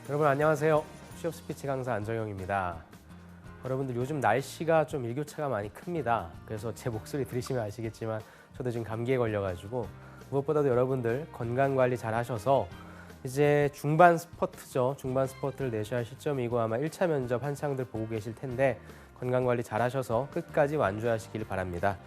여러분 안녕하세요. 취업 스피치 강사 안정영입니다. 여러분들 요즘 날씨가 좀 일교차가 많이 큽니다. 그래서 제 목소리 들으시면 아시겠지만 저도 지금 감기에 걸려가지고 무엇보다도 여러분들 건강관리 잘 하셔서 이제 중반 스퍼트죠. 중반 스퍼트를 내셔야 할 시점이고 아마 1차 면접 한창들 보고 계실 텐데 건강관리 잘 하셔서 끝까지 완주하시길 바랍니다.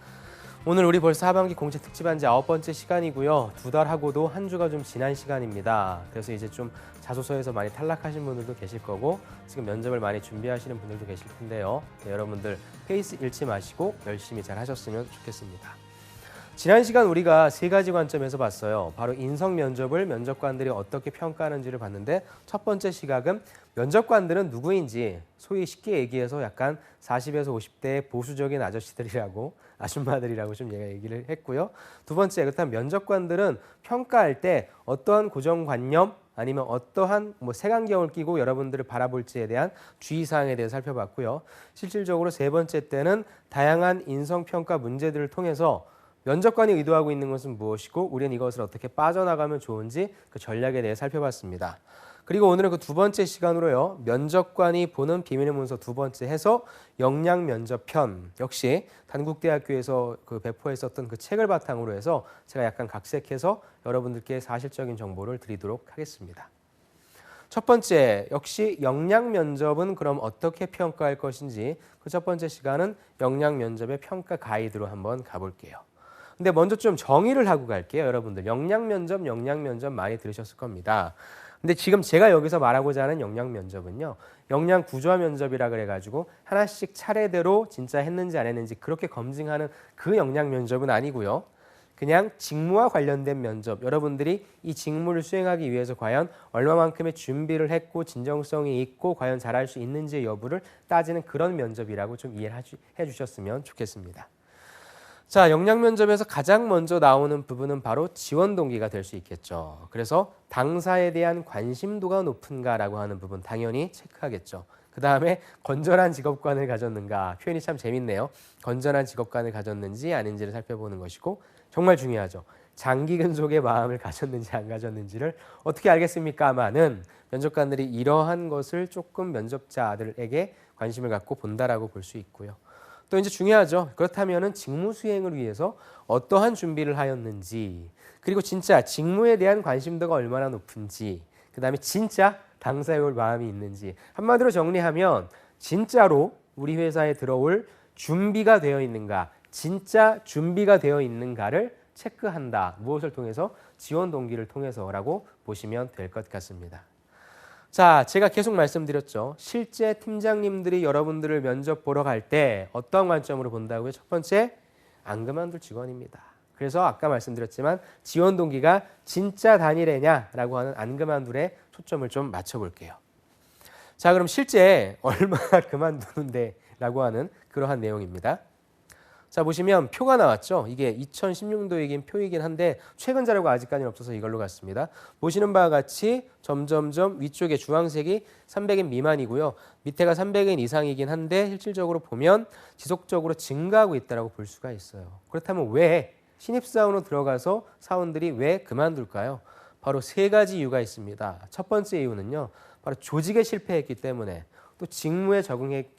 오늘 우리 벌써 하반기 공채 특집한 지 9번째 시간이고요. 2달 하고도 한 주가 좀 지난 시간입니다. 그래서 이제 좀 자소서에서 많이 탈락하신 분들도 계실 거고 지금 면접을 많이 준비하시는 분들도 계실 텐데요. 네, 여러분들 페이스 잃지 마시고 열심히 잘 하셨으면 좋겠습니다. 지난 시간 우리가 3가지 관점에서 봤어요. 바로 인성 면접을 면접관들이 어떻게 평가하는지를 봤는데 첫 번째 시각은 면접관들은 누구인지 소위 쉽게 얘기해서 약간 40에서 50대의 보수적인 아저씨들이라고 아줌마들이라고 좀 얘기를 했고요. 두 번째, 그렇다면 면접관들은 평가할 때 어떠한 고정관념 아니면 어떠한 색안경을 끼고 여러분들을 바라볼지에 대한 주의사항에 대해 살펴봤고요. 실질적으로 세 번째 때는 다양한 인성평가 문제들을 통해서 면접관이 의도하고 있는 것은 무엇이고 우리는 이것을 어떻게 빠져나가면 좋은지 그 전략에 대해 살펴봤습니다. 그리고 오늘은 그 두 번째 시간으로요. 면접관이 보는 비밀의 문서 두 번째 해서 역량 면접 편 역시 단국대학교에서 그 배포했었던 그 책을 바탕으로 해서 제가 약간 각색해서 여러분들께 사실적인 정보를 드리도록 하겠습니다. 첫 번째, 역시 역량 면접은 그럼 어떻게 평가할 것인지 그 첫 번째 시간은 역량 면접의 평가 가이드로 한번 가볼게요. 근데 먼저 좀 정의를 하고 갈게요. 여러분들 역량 면접 많이 들으셨을 겁니다. 근데 지금 제가 여기서 말하고자 하는 역량 면접은요. 역량 구조화 면접이라 그래가지고 하나씩 차례대로 진짜 했는지 안 했는지 그렇게 검증하는 그 역량 면접은 아니고요. 그냥 직무와 관련된 면접, 여러분들이 이 직무를 수행하기 위해서 과연 얼마만큼의 준비를 했고 진정성이 있고 과연 잘할 수 있는지 여부를 따지는 그런 면접이라고 좀 이해를 해주셨으면 좋겠습니다. 자, 역량 면접에서 가장 먼저 나오는 부분은 바로 지원 동기가 될 수 있겠죠. 그래서 당사에 대한 관심도가 높은가라고 하는 부분 당연히 체크하겠죠. 그 다음에 건전한 직업관을 가졌는가, 표현이 참 재밌네요. 건전한 직업관을 가졌는지 아닌지를 살펴보는 것이고 정말 중요하죠. 장기 근속의 마음을 가졌는지 안 가졌는지를 어떻게 알겠습니까마는 면접관들이 이러한 것을 조금 면접자들에게 관심을 갖고 본다라고 볼 수 있고요. 또 이제 중요하죠. 그렇다면은 직무 수행을 위해서 어떠한 준비를 하였는지, 그리고 진짜 직무에 대한 관심도가 얼마나 높은지, 그 다음에 진짜 당사에 올 마음이 있는지, 한마디로 정리하면 진짜로 우리 회사에 들어올 준비가 되어 있는가, 진짜 준비가 되어 있는가를 체크한다. 무엇을 통해서? 지원 동기를 통해서라고 보시면 될 것 같습니다. 자, 제가 계속 말씀드렸죠. 실제 팀장님들이 여러분들을 면접 보러 갈 때 어떤 관점으로 본다고요? 첫 번째, 안 그만둘 직원입니다. 그래서 아까 말씀드렸지만 지원 동기가 진짜 단일해냐라고 하는 안 그만둘에 초점을 좀 맞춰볼게요. 자, 그럼 실제 얼마나 그만두는데 라고 하는 그러한 내용입니다. 자, 보시면 표가 나왔죠. 이게 2016년도이긴 표이긴 한데 최근 자료가 아직까지는 없어서 이걸로 갔습니다. 보시는 바와 같이 점점점 위쪽에 주황색이 300인 미만이고요. 밑에가 300인 이상이긴 한데 실질적으로 보면 지속적으로 증가하고 있다고 볼 수가 있어요. 그렇다면 왜 신입사원으로 들어가서 사원들이 왜 그만둘까요? 바로 3가지 이유가 있습니다. 첫 번째 이유는요. 바로 조직에 실패했기 때문에 또 직무에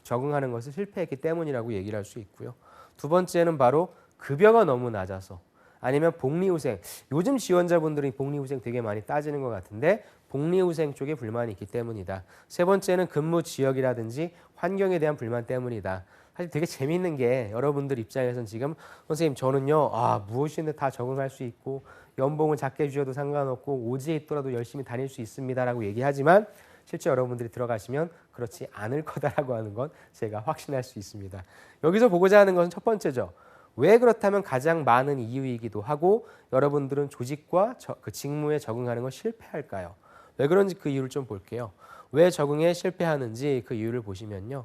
적응하는 것을 실패했기 때문이라고 얘기를 할 수 있고요. 두 번째는 바로 급여가 너무 낮아서 아니면 복리후생, 요즘 지원자분들이 복리후생 되게 많이 따지는 것 같은데 복리후생 쪽에 불만이 있기 때문이다. 세 번째는 근무 지역이라든지 환경에 대한 불만 때문이다. 사실 되게 재미있는 게 여러분들 입장에서는 지금 선생님 저는요 무엇이든 다 적응할 수 있고 연봉을 작게 주셔도 상관없고 오지에 있더라도 열심히 다닐 수 있습니다라고 얘기하지만 실제 여러분들이 들어가시면 그렇지 않을 거다라고 하는 건 제가 확신할 수 있습니다. 여기서 보고자 하는 것은 첫 번째죠. 왜 그렇다면 가장 많은 이유이기도 하고 여러분들은 조직과 그 직무에 적응하는 걸 실패할까요? 왜 그런지 그 이유를 좀 볼게요. 왜 적응에 실패하는지 그 이유를 보시면요.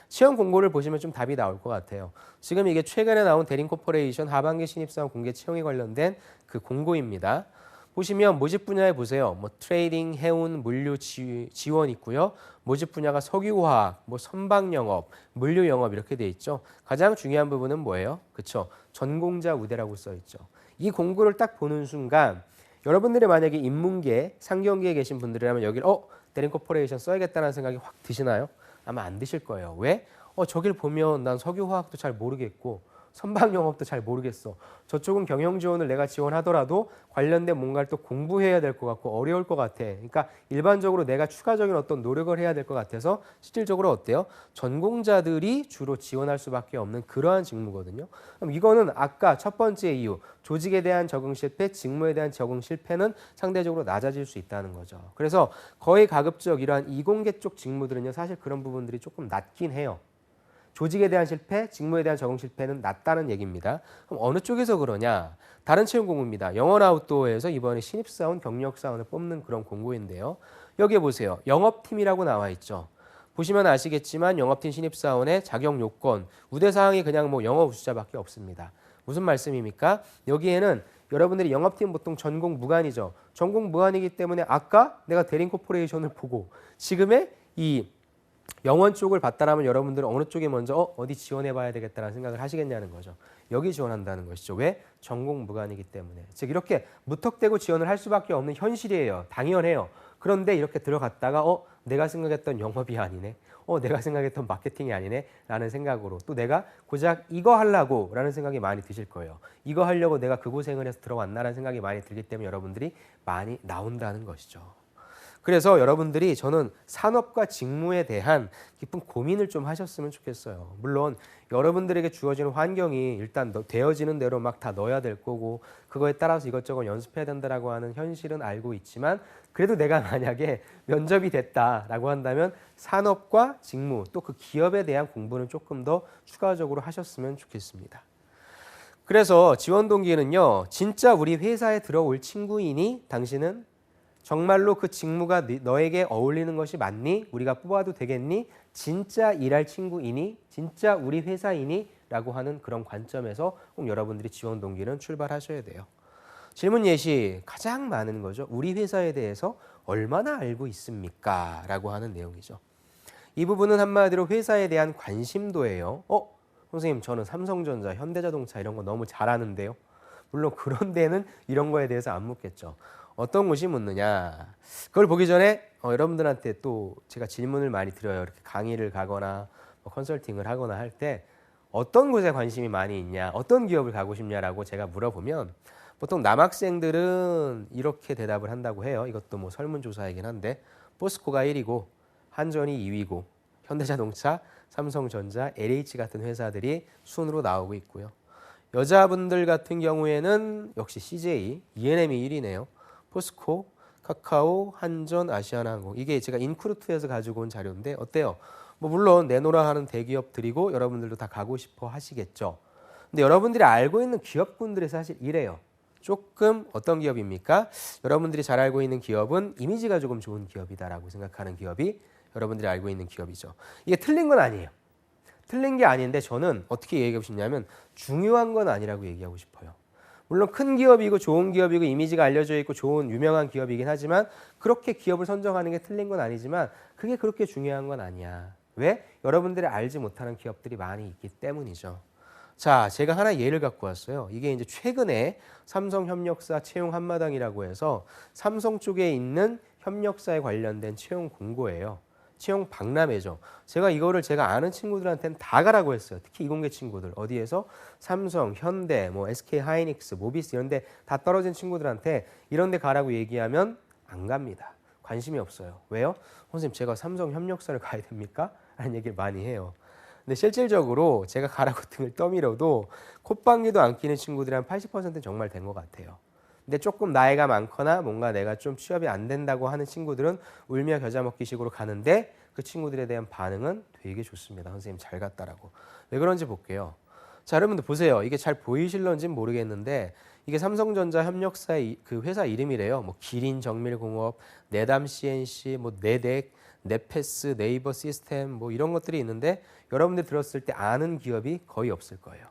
시험 공고를 보시면 좀 답이 나올 것 같아요. 지금 이게 최근에 나온 대림코퍼레이션 하반기 신입사원 공개 채용에 관련된 그 공고입니다. 보시면 모집 분야에 보세요. 트레이딩, 해운, 물류 지원 있고요. 모집 분야가 석유화학, 선박영업, 물류영업 이렇게 돼 있죠. 가장 중요한 부분은 뭐예요? 그렇죠. 전공자 우대라고 써 있죠. 이 공고를 딱 보는 순간 여러분들이 만약에 인문계, 상경계에 계신 분들이라면 여기를 대림 코퍼레이션 써야겠다는 생각이 확 드시나요? 아마 안 드실 거예요. 왜? 저길 보면 난 석유화학도 잘 모르겠고 선박영업도 잘 모르겠어. 저쪽은 경영 지원을 내가 지원하더라도 관련된 뭔가를 또 공부해야 될 것 같고 어려울 것 같아. 그러니까 일반적으로 내가 추가적인 어떤 노력을 해야 될 것 같아서 실질적으로 어때요? 전공자들이 주로 지원할 수밖에 없는 그러한 직무거든요. 그럼 이거는 아까 첫 번째 이유, 조직에 대한 적응 실패, 직무에 대한 적응 실패는 상대적으로 낮아질 수 있다는 거죠. 그래서 거의 가급적 이러한 이공계 쪽 직무들은요, 사실 그런 부분들이 조금 낮긴 해요. 조직에 대한 실패, 직무에 대한 적응 실패는 낮다는 얘기입니다. 그럼 어느 쪽에서 그러냐? 다른 채용 공고입니다. 영어 아웃도어에서 이번에 신입사원, 경력사원을 뽑는 그런 공고인데요. 여기에 보세요. 영업팀이라고 나와 있죠. 보시면 아시겠지만 영업팀 신입사원의 자격 요건, 우대사항이 그냥 뭐 영어 우수자밖에 없습니다. 무슨 말씀입니까? 여기에는 여러분들이 영업팀 보통 전공 무관이죠. 전공 무관이기 때문에 아까 내가 대림 코퍼레이션을 보고 지금의 이 영원 쪽을 봤다라면 여러분들은 어느 쪽에 먼저 어디 지원해봐야 되겠다는 생각을 하시겠냐는 거죠. 여기 지원한다는 것이죠. 왜? 전공 무관이기 때문에. 즉 이렇게 무턱대고 지원을 할 수밖에 없는 현실이에요. 당연해요. 그런데 이렇게 들어갔다가 내가 생각했던 영업이 아니네. 내가 생각했던 마케팅이 아니네. 라는 생각으로 또 내가 고작 이거 하려고 라는 생각이 많이 드실 거예요. 이거 하려고 내가 그 고생을 해서 들어왔나라는 생각이 많이 들기 때문에 여러분들이 많이 나온다는 것이죠. 그래서 여러분들이 저는 산업과 직무에 대한 깊은 고민을 좀 하셨으면 좋겠어요. 물론 여러분들에게 주어지는 환경이 일단 되어지는 대로 막 다 넣어야 될 거고 그거에 따라서 이것저것 연습해야 된다라고 하는 현실은 알고 있지만 그래도 내가 만약에 면접이 됐다라고 한다면 산업과 직무 또 그 기업에 대한 공부는 조금 더 추가적으로 하셨으면 좋겠습니다. 그래서 지원 동기는요. 진짜 우리 회사에 들어올 친구이니 당신은 정말로 그 직무가 너에게 어울리는 것이 맞니? 우리가 뽑아도 되겠니? 진짜 일할 친구이니? 진짜 우리 회사이니? 라고 하는 그런 관점에서 꼭 여러분들이 지원 동기는 출발하셔야 돼요. 질문 예시 가장 많은 거죠. 우리 회사에 대해서 얼마나 알고 있습니까? 라고 하는 내용이죠. 이 부분은 한마디로 회사에 대한 관심도예요. 선생님 저는 삼성전자, 현대자동차 이런 거 너무 잘 아는데요. 물론 그런 데는 이런 거에 대해서 안 묻겠죠. 어떤 곳이 묻느냐. 그걸 보기 전에 여러분들한테 또 제가 질문을 많이 드려요. 이렇게 강의를 가거나 컨설팅을 하거나 할 때 어떤 곳에 관심이 많이 있냐, 어떤 기업을 가고 싶냐라고 제가 물어보면 보통 남학생들은 이렇게 대답을 한다고 해요. 이것도 뭐 설문조사이긴 한데 포스코가 1위고 한전이 2위고 현대자동차, 삼성전자, LH 같은 회사들이 순으로 나오고 있고요. 여자분들 같은 경우에는 역시 CJ, ENM이 1위네요. 포스코, 카카오, 한전, 아시아나항공. 이게 제가 인크루트에서 가지고 온 자료인데 어때요? 뭐 물론 내노라 하는 대기업들이고 여러분들도 다 가고 싶어 하시겠죠. 근데 여러분들이 알고 있는 기업군들이 사실 이래요. 조금 어떤 기업입니까? 여러분들이 잘 알고 있는 기업은 이미지가 조금 좋은 기업이다라고 생각하는 기업이 여러분들이 알고 있는 기업이죠. 이게 틀린 건 아니에요. 틀린 게 아닌데 저는 어떻게 얘기하고 싶냐면 중요한 건 아니라고 얘기하고 싶어요. 물론 큰 기업이고 좋은 기업이고 이미지가 알려져 있고 좋은 유명한 기업이긴 하지만 그렇게 기업을 선정하는 게 틀린 건 아니지만 그게 그렇게 중요한 건 아니야. 왜? 여러분들이 알지 못하는 기업들이 많이 있기 때문이죠. 자, 제가 하나 예를 갖고 왔어요. 이게 이제 최근에 삼성 협력사 채용 한마당이라고 해서 삼성 쪽에 있는 협력사에 관련된 채용 공고예요. 채용 박람회죠. 제가 이거를 제가 아는 친구들한테는 다 가라고 했어요. 특히 이공계 친구들. 어디에서? 삼성, 현대, 뭐 SK 하이닉스, 모비스 이런 데 다 떨어진 친구들한테 이런 데 가라고 얘기하면 안 갑니다. 관심이 없어요. 왜요? 선생님 제가 삼성 협력사를 가야 됩니까? 라는 얘기를 많이 해요. 근데 실질적으로 제가 가라고 등을 떠밀어도 콧방귀도 안 끼는 친구들이 한 80%는 정말 된 것 같아요. 근데 조금 나이가 많거나 뭔가 내가 좀 취업이 안 된다고 하는 친구들은 울며 겨자 먹기 식으로 가는데 그 친구들에 대한 반응은 되게 좋습니다. 선생님 잘 갔다라고. 왜 그런지 볼게요. 자, 여러분들 보세요. 이게 잘 보이실런지는 모르겠는데 이게 삼성전자 협력사의 그 회사 이름이래요. 뭐 기린정밀공업, 내담 CNC, 뭐 네덱, 네패스, 네이버 시스템 뭐 이런 것들이 있는데 여러분들 들었을 때 아는 기업이 거의 없을 거예요.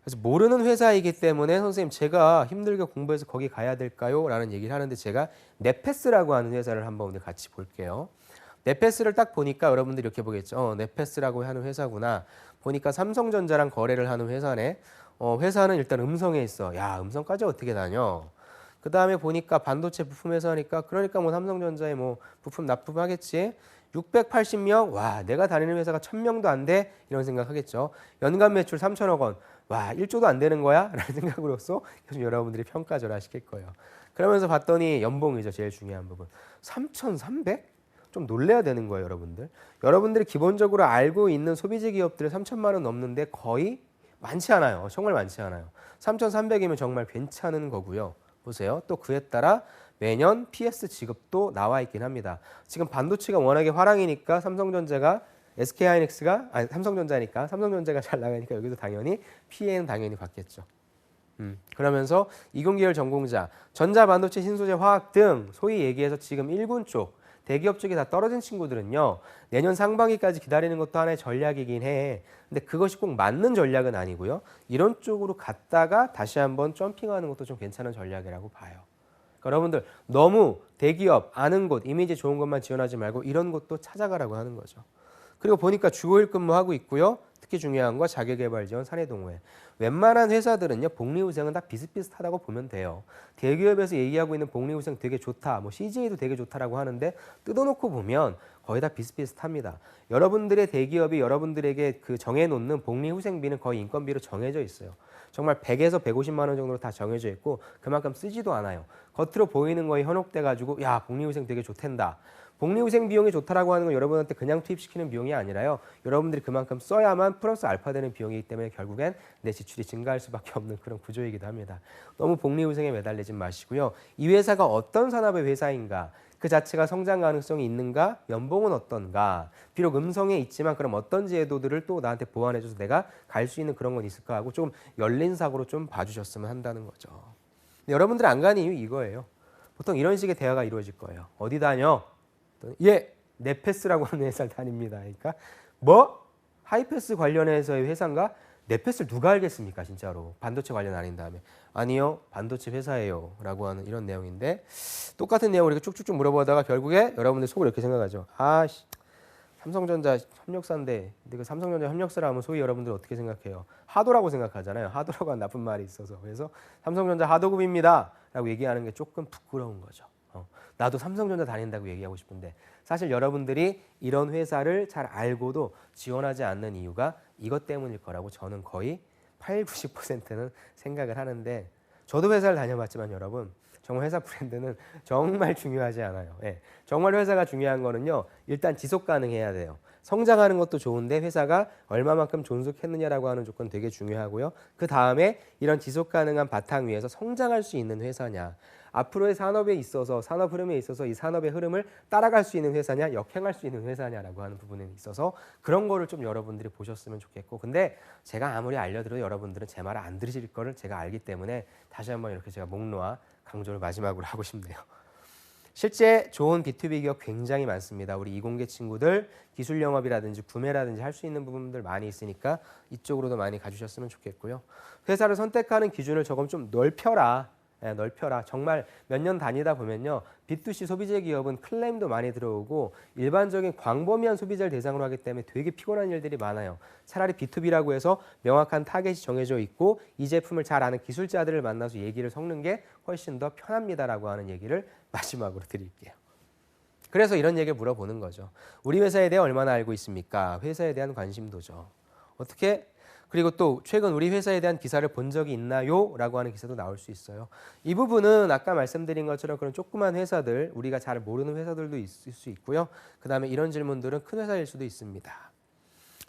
그래서 모르는 회사이기 때문에 선생님 제가 힘들게 공부해서 거기 가야 될까요? 라는 얘기를 하는데 제가 네패스라고 하는 회사를 한번 오늘 같이 볼게요. 네패스를 딱 보니까 여러분들이 이렇게 보겠죠. 네패스라고 하는 회사구나. 보니까 삼성전자랑 거래를 하는 회사네. 회사는 일단 음성에 있어. 야, 음성까지 어떻게 다녀? 그 다음에 보니까 반도체 부품 회사니까 그러니까 뭐 삼성전자에 뭐 부품 납품하겠지. 680명, 와 내가 다니는 회사가 1000명도 안 돼? 이런 생각하겠죠. 연간 매출 3천억 원, 와 1조도 안 되는 거야? 라는 생각으로서 계속 여러분들이 평가절하 시킬 거예요. 그러면서 봤더니 연봉이죠. 제일 중요한 부분. 3,300? 좀 놀래야 되는 거예요, 여러분들. 여러분들이 기본적으로 알고 있는 소비재 기업들은 3천만 원 넘는데 거의 많지 않아요. 정말 많지 않아요. 3,300이면 정말 괜찮은 거고요. 보세요. 또 그에 따라 매년 PS 지급도 나와 있긴 합니다. 지금 반도체가 워낙에 화랑이니까 삼성전자가 SK하이닉스가 아니 삼성전자니까 삼성전자가 잘 나가니까 여기도 당연히 PA는 당연히 받겠죠. 그러면서 이공계열 전공자, 전자반도체, 신소재, 화학 등 소위 얘기해서 지금 1군 쪽 대기업 쪽에 다 떨어진 친구들은요. 내년 상반기까지 기다리는 것도 하나의 전략이긴 해. 근데 그것이 꼭 맞는 전략은 아니고요. 이런 쪽으로 갔다가 다시 한번 점핑하는 것도 좀 괜찮은 전략이라고 봐요. 그러니까 여러분들 너무 대기업, 아는 곳, 이미지 좋은 것만 지원하지 말고 이런 곳도 찾아가라고 하는 거죠. 그리고 보니까 주 5일 근무하고 있고요. 특히 중요한 거 자기개발 지원 사내동호회. 웬만한 회사들은요. 복리후생은 다 비슷비슷하다고 보면 돼요. 대기업에서 얘기하고 있는 복리후생 되게 좋다. 뭐 CJ도 되게 좋다라고 하는데 뜯어놓고 보면 거의 다 비슷비슷합니다. 여러분들의 대기업이 여러분들에게 그 정해놓는 복리후생비는 거의 인건비로 정해져 있어요. 정말 100에서 150만 원 정도로 다 정해져 있고 그만큼 쓰지도 않아요. 겉으로 보이는 거에 현혹돼가지고 야 복리후생 되게 좋댄다. 복리후생 비용이 좋다라고 하는 건 여러분한테 그냥 투입시키는 비용이 아니라요. 여러분들이 그만큼 써야만 플러스 알파 되는 비용이기 때문에 결국엔 내 지출이 증가할 수밖에 없는 그런 구조이기도 합니다. 너무 복리후생에 매달리지 마시고요. 이 회사가 어떤 산업의 회사인가, 그 자체가 성장 가능성이 있는가, 연봉은 어떤가, 비록 음성에 있지만 그럼 어떤 제도들을 또 나한테 보완해줘서 내가 갈 수 있는 그런 건 있을까 하고 조금 열린 사고로 좀 봐주셨으면 한다는 거죠. 근데 여러분들이 안 가는 이유 이거예요. 보통 이런 식의 대화가 이루어질 거예요. 어디 다녀? 예, 네패스라고 하는 회사를 다닙니다. 그러니까 뭐? 하이패스 관련해서의 회사인가? 네패스를 누가 알겠습니까? 진짜로. 반도체 관련 아닌 다음에. 아니요, 반도체 회사예요. 라고 하는 이런 내용인데 똑같은 내용을 이렇게 쭉쭉쭉 물어보다가 결국에 여러분들 속으로 이렇게 생각하죠. 아씨, 삼성전자 협력사인데 근데 그 삼성전자 협력사라 하면 소위 여러분들 어떻게 생각해요? 하도라고 생각하잖아요. 하도라고 하는 나쁜 말이 있어서. 그래서 삼성전자 하도급입니다. 라고 얘기하는 게 조금 부끄러운 거죠. 나도 삼성전자 다닌다고 얘기하고 싶은데 사실 여러분들이 이런 회사를 잘 알고도 지원하지 않는 이유가 이것 때문일 거라고 저는 거의 80, 90%는 생각을 하는데 저도 회사를 다녀봤지만 여러분 정말 회사 브랜드는 정말 중요하지 않아요. 예, 정말 회사가 중요한 거는요. 일단 지속 가능해야 돼요. 성장하는 것도 좋은데 회사가 얼마만큼 존속했느냐라고 하는 조건 되게 중요하고요. 그 다음에 이런 지속 가능한 바탕 위에서 성장할 수 있는 회사냐. 앞으로의 산업에 있어서 산업 흐름에 있어서 이 산업의 흐름을 따라갈 수 있는 회사냐 역행할 수 있는 회사냐라고 하는 부분에 있어서 그런 거를 좀 여러분들이 보셨으면 좋겠고 근데 제가 아무리 알려드려도 여러분들은 제 말을 안 들으실 거를 제가 알기 때문에 다시 한번 이렇게 제가 목 놓아 강조를 마지막으로 하고 싶네요. 실제 좋은 B2B 기업 굉장히 많습니다. 우리 이공계 친구들 기술 영업이라든지 구매라든지 할 수 있는 부분들 많이 있으니까 이쪽으로도 많이 가주셨으면 좋겠고요. 회사를 선택하는 기준을 조금 좀 넓혀라. 네, 넓혀라. 정말 몇 년 다니다 보면요. B2C 소비재 기업은 클레임도 많이 들어오고 일반적인 광범위한 소비자를 대상으로 하기 때문에 되게 피곤한 일들이 많아요. 차라리 B2B라고 해서 명확한 타겟이 정해져 있고 이 제품을 잘 아는 기술자들을 만나서 얘기를 섞는 게 훨씬 더 편합니다라고 하는 얘기를 마지막으로 드릴게요. 그래서 이런 얘기를 물어보는 거죠. 우리 회사에 대해 얼마나 알고 있습니까? 회사에 대한 관심도죠. 어떻게? 그리고 또 최근 우리 회사에 대한 기사를 본 적이 있나요? 라고 하는 기사도 나올 수 있어요. 이 부분은 아까 말씀드린 것처럼 그런 조그만 회사들, 우리가 잘 모르는 회사들도 있을 수 있고요. 그다음에 이런 질문들은 큰 회사일 수도 있습니다.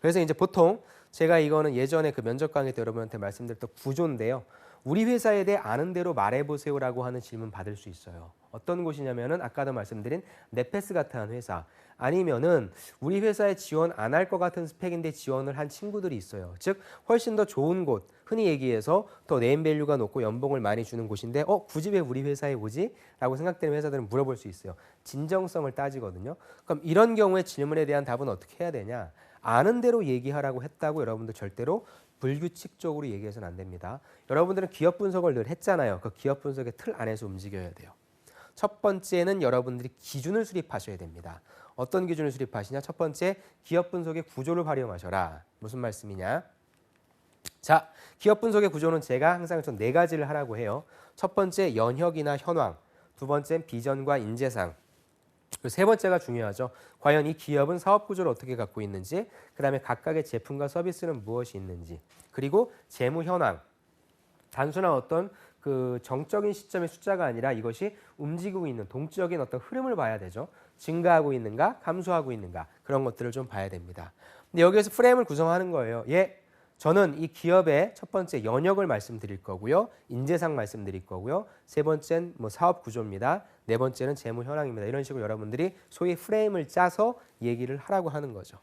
그래서 이제 보통 제가 이거는 예전에 그 면접 강의 때 여러분한테 말씀드렸던 구조인데요. 우리 회사에 대해 아는 대로 말해보세요라고 하는 질문 받을 수 있어요. 어떤 곳이냐면은 아까도 말씀드린 네패스 같은 회사 아니면은 우리 회사에 지원 안 할 것 같은 스펙인데 지원을 한 친구들이 있어요. 즉 훨씬 더 좋은 곳, 흔히 얘기해서 더 네임밸류가 높고 연봉을 많이 주는 곳인데 굳이 왜 우리 회사에 오지? 라고 생각되는 회사들은 물어볼 수 있어요. 진정성을 따지거든요. 그럼 이런 경우에 질문에 대한 답은 어떻게 해야 되냐? 아는 대로 얘기하라고 했다고 여러분들 절대로 불규칙적으로 얘기해서는 안 됩니다. 여러분들은 기업 분석을 늘 했잖아요. 그 기업 분석의 틀 안에서 움직여야 돼요. 첫 번째는 여러분들이 기준을 수립하셔야 됩니다. 어떤 기준을 수립하시냐? 첫 번째, 기업 분석의 구조를 활용하셔라. 무슨 말씀이냐? 자, 기업 분석의 구조는 제가 항상 전 네 가지를 하라고 해요. 첫 번째, 연혁이나 현황. 두 번째는 비전과 인재상. 그리고 세 번째가 중요하죠. 과연 이 기업은 사업 구조를 어떻게 갖고 있는지, 그다음에 각각의 제품과 서비스는 무엇이 있는지, 그리고 재무 현황. 단순한 어떤 그 정적인 시점의 숫자가 아니라 이것이 움직이고 있는 동적인 어떤 흐름을 봐야 되죠. 증가하고 있는가, 감소하고 있는가, 그런 것들을 좀 봐야 됩니다. 근데 여기에서 프레임을 구성하는 거예요. 저는 이 기업의 첫 번째 연역을 말씀드릴 거고요. 인재상 말씀드릴 거고요. 세 번째는 뭐 사업 구조입니다. 네 번째는 재무 현황입니다. 이런 식으로 여러분들이 소위 프레임을 짜서 얘기를 하라고 하는 거죠.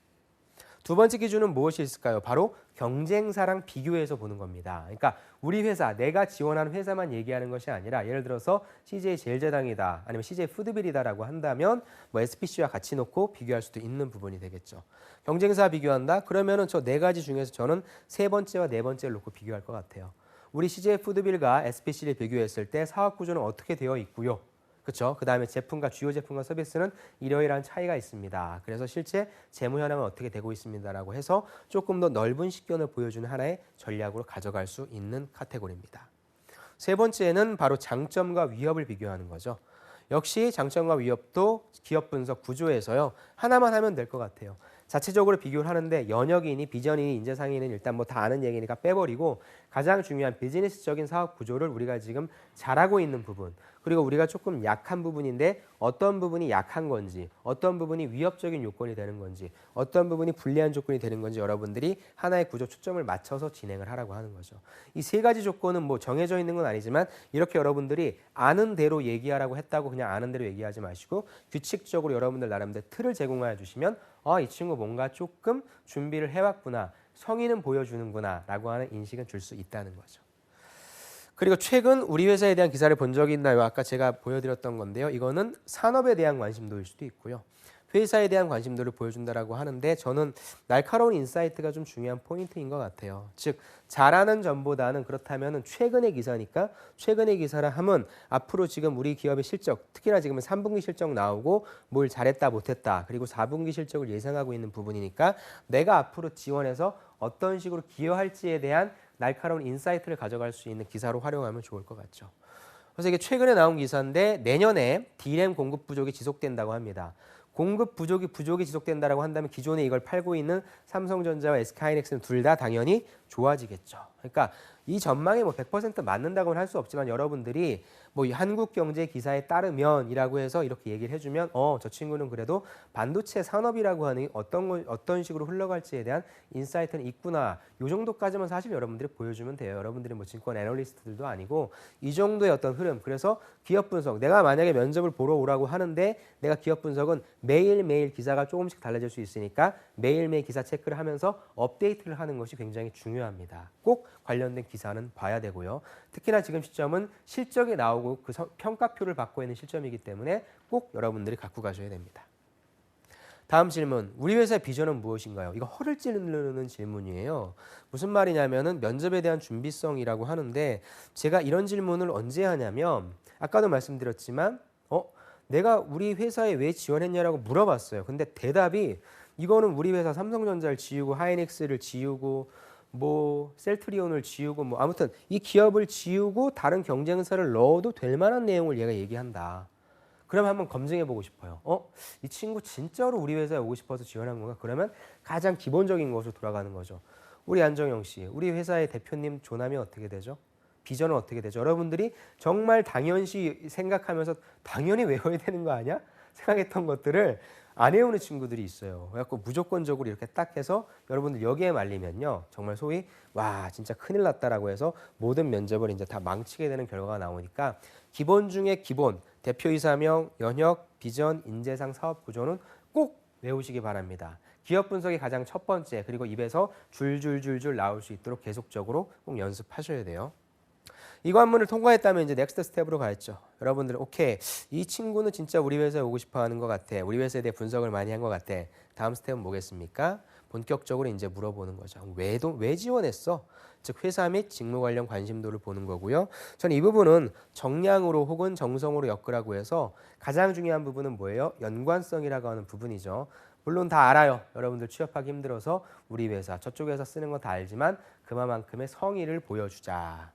두 번째 기준은 무엇이 있을까요? 바로 경쟁사랑 비교해서 보는 겁니다. 그러니까 우리 회사, 내가 지원하는 회사만 얘기하는 것이 아니라 예를 들어서 CJ 제일제당이다, 아니면 CJ 푸드빌이다라고 한다면 뭐 SPC와 같이 놓고 비교할 수도 있는 부분이 되겠죠. 경쟁사 비교한다? 그러면은 저 네 가지 중에서 저는 세 번째와 네 번째를 놓고 비교할 것 같아요. 우리 CJ 푸드빌과 SPC를 비교했을 때 사업 구조는 어떻게 되어 있고요. 그렇죠. 그다음에 제품과 주요 제품과 서비스는 이러이러한 차이가 있습니다. 그래서 실제 재무 현황은 어떻게 되고 있습니다라고 해서 조금 더 넓은 식견을 보여주는 하나의 전략으로 가져갈 수 있는 카테고리입니다. 세 번째는 바로 장점과 위협을 비교하는 거죠. 역시 장점과 위협도 기업 분석 구조에서요. 하나만 하면 될 것 같아요. 자체적으로 비교를 하는데 연역이니 비전이니 인재상이니 일단 뭐 다 아는 얘기니까 빼버리고 가장 중요한 비즈니스적인 사업 구조를 우리가 지금 잘하고 있는 부분, 그리고 우리가 조금 약한 부분인데 어떤 부분이 약한 건지, 어떤 부분이 위협적인 요건이 되는 건지, 어떤 부분이 불리한 조건이 되는 건지 여러분들이 하나의 구조 초점을 맞춰서 진행을 하라고 하는 거죠. 이 세 가지 조건은 뭐 정해져 있는 건 아니지만 이렇게 여러분들이 아는 대로 얘기하라고 했다고 그냥 아는 대로 얘기하지 마시고 규칙적으로 여러분들 나름대로 틀을 제공해 주시면 이 친구 뭔가 조금 준비를 해왔구나, 성의는 보여주는구나 라고 하는 인식은 줄 수 있다는 거죠. 그리고 최근 우리 회사에 대한 기사를 본 적이 있나요? 아까 제가 보여드렸던 건데요. 이거는 산업에 대한 관심도일 수도 있고요. 회사에 대한 관심도를 보여준다라고 하는데 저는 날카로운 인사이트가 좀 중요한 포인트인 것 같아요. 즉 잘하는 점보다는 그렇다면 최근의 기사니까 최근의 기사라 하면 앞으로 지금 우리 기업의 실적, 특히나 지금은 3분기 실적 나오고 뭘 잘했다 못했다, 그리고 4분기 실적을 예상하고 있는 부분이니까 내가 앞으로 지원해서 어떤 식으로 기여할지에 대한 날카로운 인사이트를 가져갈 수 있는 기사로 활용하면 좋을 것 같죠. 그래서 이게 최근에 나온 기사인데 내년에 D램 공급 부족이 지속된다고 합니다. 공급 부족이 지속된다라고 한다면 기존에 이걸 팔고 있는 삼성전자와 SK하이닉스는 둘 다 당연히 좋아지겠죠. 그러니까 이 전망이 뭐 100% 맞는다고는 할 수 없지만 여러분들이 뭐 이 한국경제 기사에 따르면이라고 해서 이렇게 얘기를 해주면 저 친구는 그래도 반도체 산업이라고 하는 어떤 식으로 흘러갈지에 대한 인사이트는 있구나. 이 정도까지만 사실 여러분들이 보여주면 돼요. 여러분들이 뭐 증권 애널리스트들도 아니고 이 정도의 어떤 흐름. 그래서 기업 분석. 내가 만약에 면접을 보러 오라고 하는데 내가 기업 분석은 매일매일 기사가 조금씩 달라질 수 있으니까 매일매일 기사 체크를 하면서 업데이트를 하는 것이 굉장히 중요합니다. 꼭 관련된 기사는 봐야 되고요. 특히나 지금 시점은 실적이 나오고 그 평가표를 받고 있는 시점이기 때문에 꼭 여러분들이 갖고 가셔야 됩니다. 다음 질문. 우리 회사의 비전은 무엇인가요? 이거 허를 찌르는 질문이에요. 무슨 말이냐면은 면접에 대한 준비성이라고 하는데 제가 이런 질문을 언제 하냐면 아까도 말씀드렸지만 내가 우리 회사에 왜 지원했냐라고 물어봤어요. 근데 대답이 이거는 우리 회사 삼성전자를 지우고 하이닉스를 지우고 뭐 셀트리온을 지우고 뭐 아무튼 이 기업을 지우고 다른 경쟁사를 넣어도 될 만한 내용을 얘가 얘기한다. 그럼 한번 검증해보고 싶어요. 이 친구 진짜로 우리 회사에 오고 싶어서 지원한 건가? 그러면 가장 기본적인 것으로 돌아가는 거죠. 우리 안정영 씨, 우리 회사의 대표님 조남이 어떻게 되죠? 비전은 어떻게 되죠? 여러분들이 정말 당연시 생각하면서 당연히 외워야 되는 거 아니야? 생각했던 것들을 안 외우는 친구들이 있어요. 그래갖고 무조건적으로 이렇게 딱 해서 여러분들 여기에 말리면요. 정말 소위 와 진짜 큰일 났다라고 해서 모든 면접을 이제 다 망치게 되는 결과가 나오니까 기본 중에 기본, 대표이사명, 연역, 비전, 인재상, 사업 구조는 꼭 외우시기 바랍니다. 기업 분석이 가장 첫 번째, 그리고 입에서 줄줄줄줄 나올 수 있도록 계속적으로 꼭 연습하셔야 돼요. 이 관문을 통과했다면 이제 넥스트 스텝으로 가겠죠. 여러분들 오케이, 이 친구는 진짜 우리 회사에 오고 싶어 하는 것 같아. 우리 회사에 대해 분석을 많이 한 것 같아. 다음 스텝은 뭐겠습니까? 본격적으로 이제 물어보는 거죠. 왜 지원했어? 즉 회사 및 직무 관련 관심도를 보는 거고요. 저는 이 부분은 정량으로 혹은 정성으로 엮으라고 해서 가장 중요한 부분은 뭐예요? 연관성이라고 하는 부분이죠. 물론 다 알아요. 여러분들 취업하기 힘들어서 우리 회사, 저쪽 회사 쓰는 거 다 알지만 그만큼의 성의를 보여주자.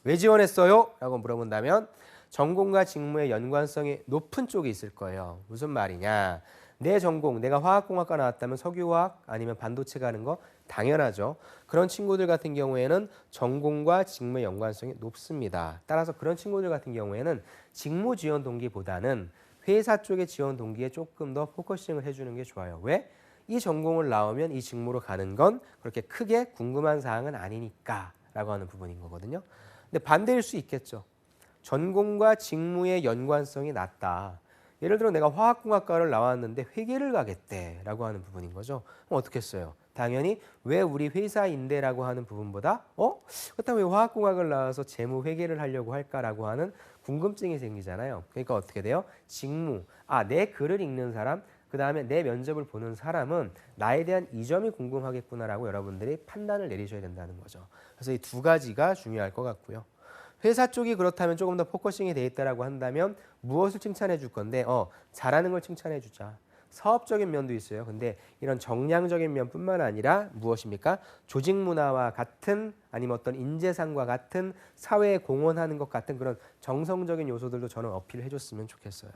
왜 지원했어요? 라고 물어본다면 전공과 직무의 연관성이 높은 쪽이 있을 거예요. 무슨 말이냐? 내 전공, 내가 화학공학과 나왔다면 석유화학 아니면 반도체 가는 거 당연하죠. 그런 친구들 같은 경우에는 전공과 직무의 연관성이 높습니다. 따라서 그런 친구들 같은 경우에는 직무 지원 동기보다는 회사 쪽의 지원 동기에 조금 더 포커싱을 해주는 게 좋아요. 왜? 이 전공을 나오면 이 직무로 가는 건 그렇게 크게 궁금한 사항은 아니니까 라고 하는 부분인 거거든요. 근데 반대일 수 있겠죠. 전공과 직무의 연관성이 낮다. 예를 들어 내가 화학공학과를 나왔는데 회계를 가겠대라고 하는 부분인 거죠. 그럼 어떻게 했어요? 당연히 왜 우리 회사인데라고 하는 부분보다 그렇다면 왜 화학공학을 나와서 재무 회계를 하려고 할까라고 하는 궁금증이 생기잖아요. 그러니까 어떻게 돼요? 직무, 내 글을 읽는 사람, 그 다음에 내 면접을 보는 사람은 나에 대한 이 점이 궁금하겠구나라고 여러분들이 판단을 내리셔야 된다는 거죠. 그래서 이 두 가지가 중요할 것 같고요. 회사 쪽이 그렇다면 조금 더 포커싱이 돼 있다라고 한다면 무엇을 칭찬해 줄 건데 잘하는 걸 칭찬해 주자. 사업적인 면도 있어요. 근데 이런 정량적인 면뿐만 아니라 무엇입니까? 조직 문화와 같은 아니면 어떤 인재상과 같은 사회에 공헌하는 것 같은 그런 정성적인 요소들도 저는 어필을 해줬으면 좋겠어요.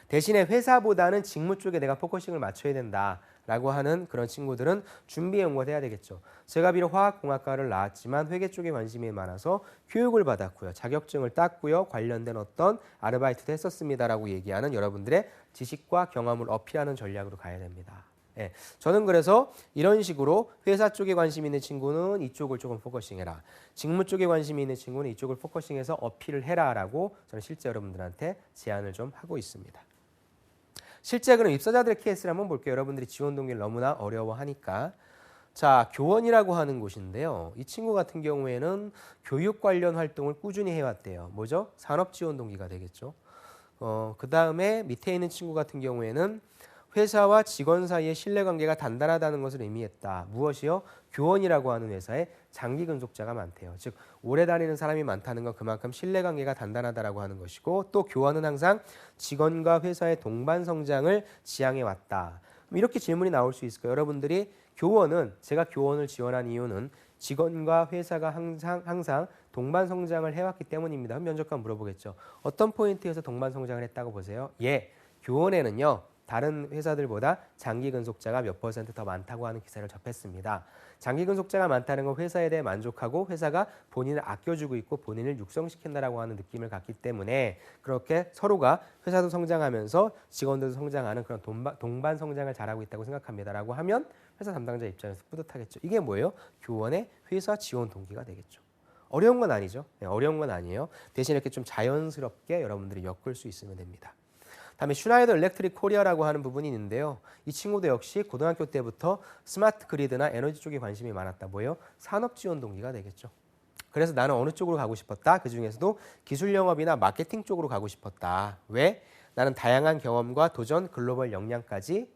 대신에 회사보다는 직무 쪽에 내가 포커싱을 맞춰야 된다라고 하는 그런 친구들은 준비 연구를 해야 되겠죠. 제가 비록 화학공학과를 나왔지만 회계 쪽에 관심이 많아서 교육을 받았고요. 자격증을 땄고요. 관련된 어떤 아르바이트도 했었습니다라고 얘기하는 여러분들의 지식과 경험을 어필하는 전략으로 가야 됩니다. 예, 저는 그래서 이런 식으로 회사 쪽에 관심 있는 친구는 이쪽을 조금 포커싱해라. 직무 쪽에 관심이 있는 친구는 이쪽을 포커싱해서 어필을 해라라고 저는 실제 여러분들한테 제안을 좀 하고 있습니다. 실제 그럼 입사자들의 케이스를 한번 볼게요. 여러분들이 지원 동기를 너무나 어려워하니까. 자, 교원이라고 하는 곳인데요. 이 친구 같은 경우에는 교육 관련 활동을 꾸준히 해왔대요. 뭐죠? 산업 지원 동기가 되겠죠. 그 다음에 밑에 있는 친구 같은 경우에는 회사와 직원 사이의 신뢰관계가 단단하다는 것을 의미했다. 무엇이요? 교원이라고 하는 회사에 장기 근속자가 많대요. 즉 오래 다니는 사람이 많다는 건 그만큼 신뢰관계가 단단하다라고 하는 것이고 또 교원은 항상 직원과 회사의 동반 성장을 지향해 왔다. 이렇게 질문이 나올 수 있을 거예요. 여러분들이 제가 교원을 지원한 이유는 직원과 회사가 항상 동반 성장을 해왔기 때문입니다. 면접관 물어보겠죠. 어떤 포인트에서 동반 성장을 했다고 보세요? 교원에는요. 다른 회사들보다 장기 근속자가 몇 % 더 많다고 하는 기사를 접했습니다. 장기 근속자가 많다는 건 회사에 대해 만족하고 회사가 본인을 아껴주고 있고 본인을 육성시킨다라고 하는 느낌을 갖기 때문에 그렇게 서로가 회사도 성장하면서 직원들도 성장하는 그런 동반 성장을 잘하고 있다고 생각합니다라고 하면 회사 담당자 입장에서 뿌듯하겠죠. 이게 뭐예요? 교원의 회사 지원 동기가 되겠죠. 어려운 건 아니죠. 어려운 건 아니에요. 대신 이렇게 좀 자연스럽게 여러분들이 엮을 수 있으면 됩니다. 다음에 슈나이더 일렉트릭 코리아라고 하는 부분이 있는데요. 이 친구도 역시 고등학교 때부터 스마트 그리드나 에너지 쪽에 관심이 많았다. 뭐예요? 산업 지원 동기가 되겠죠. 그래서 나는 어느 쪽으로 가고 싶었다. 그중에서도 기술 영업이나 마케팅 쪽으로 가고 싶었다. 왜? 나는 다양한 경험과 도전, 글로벌 역량까지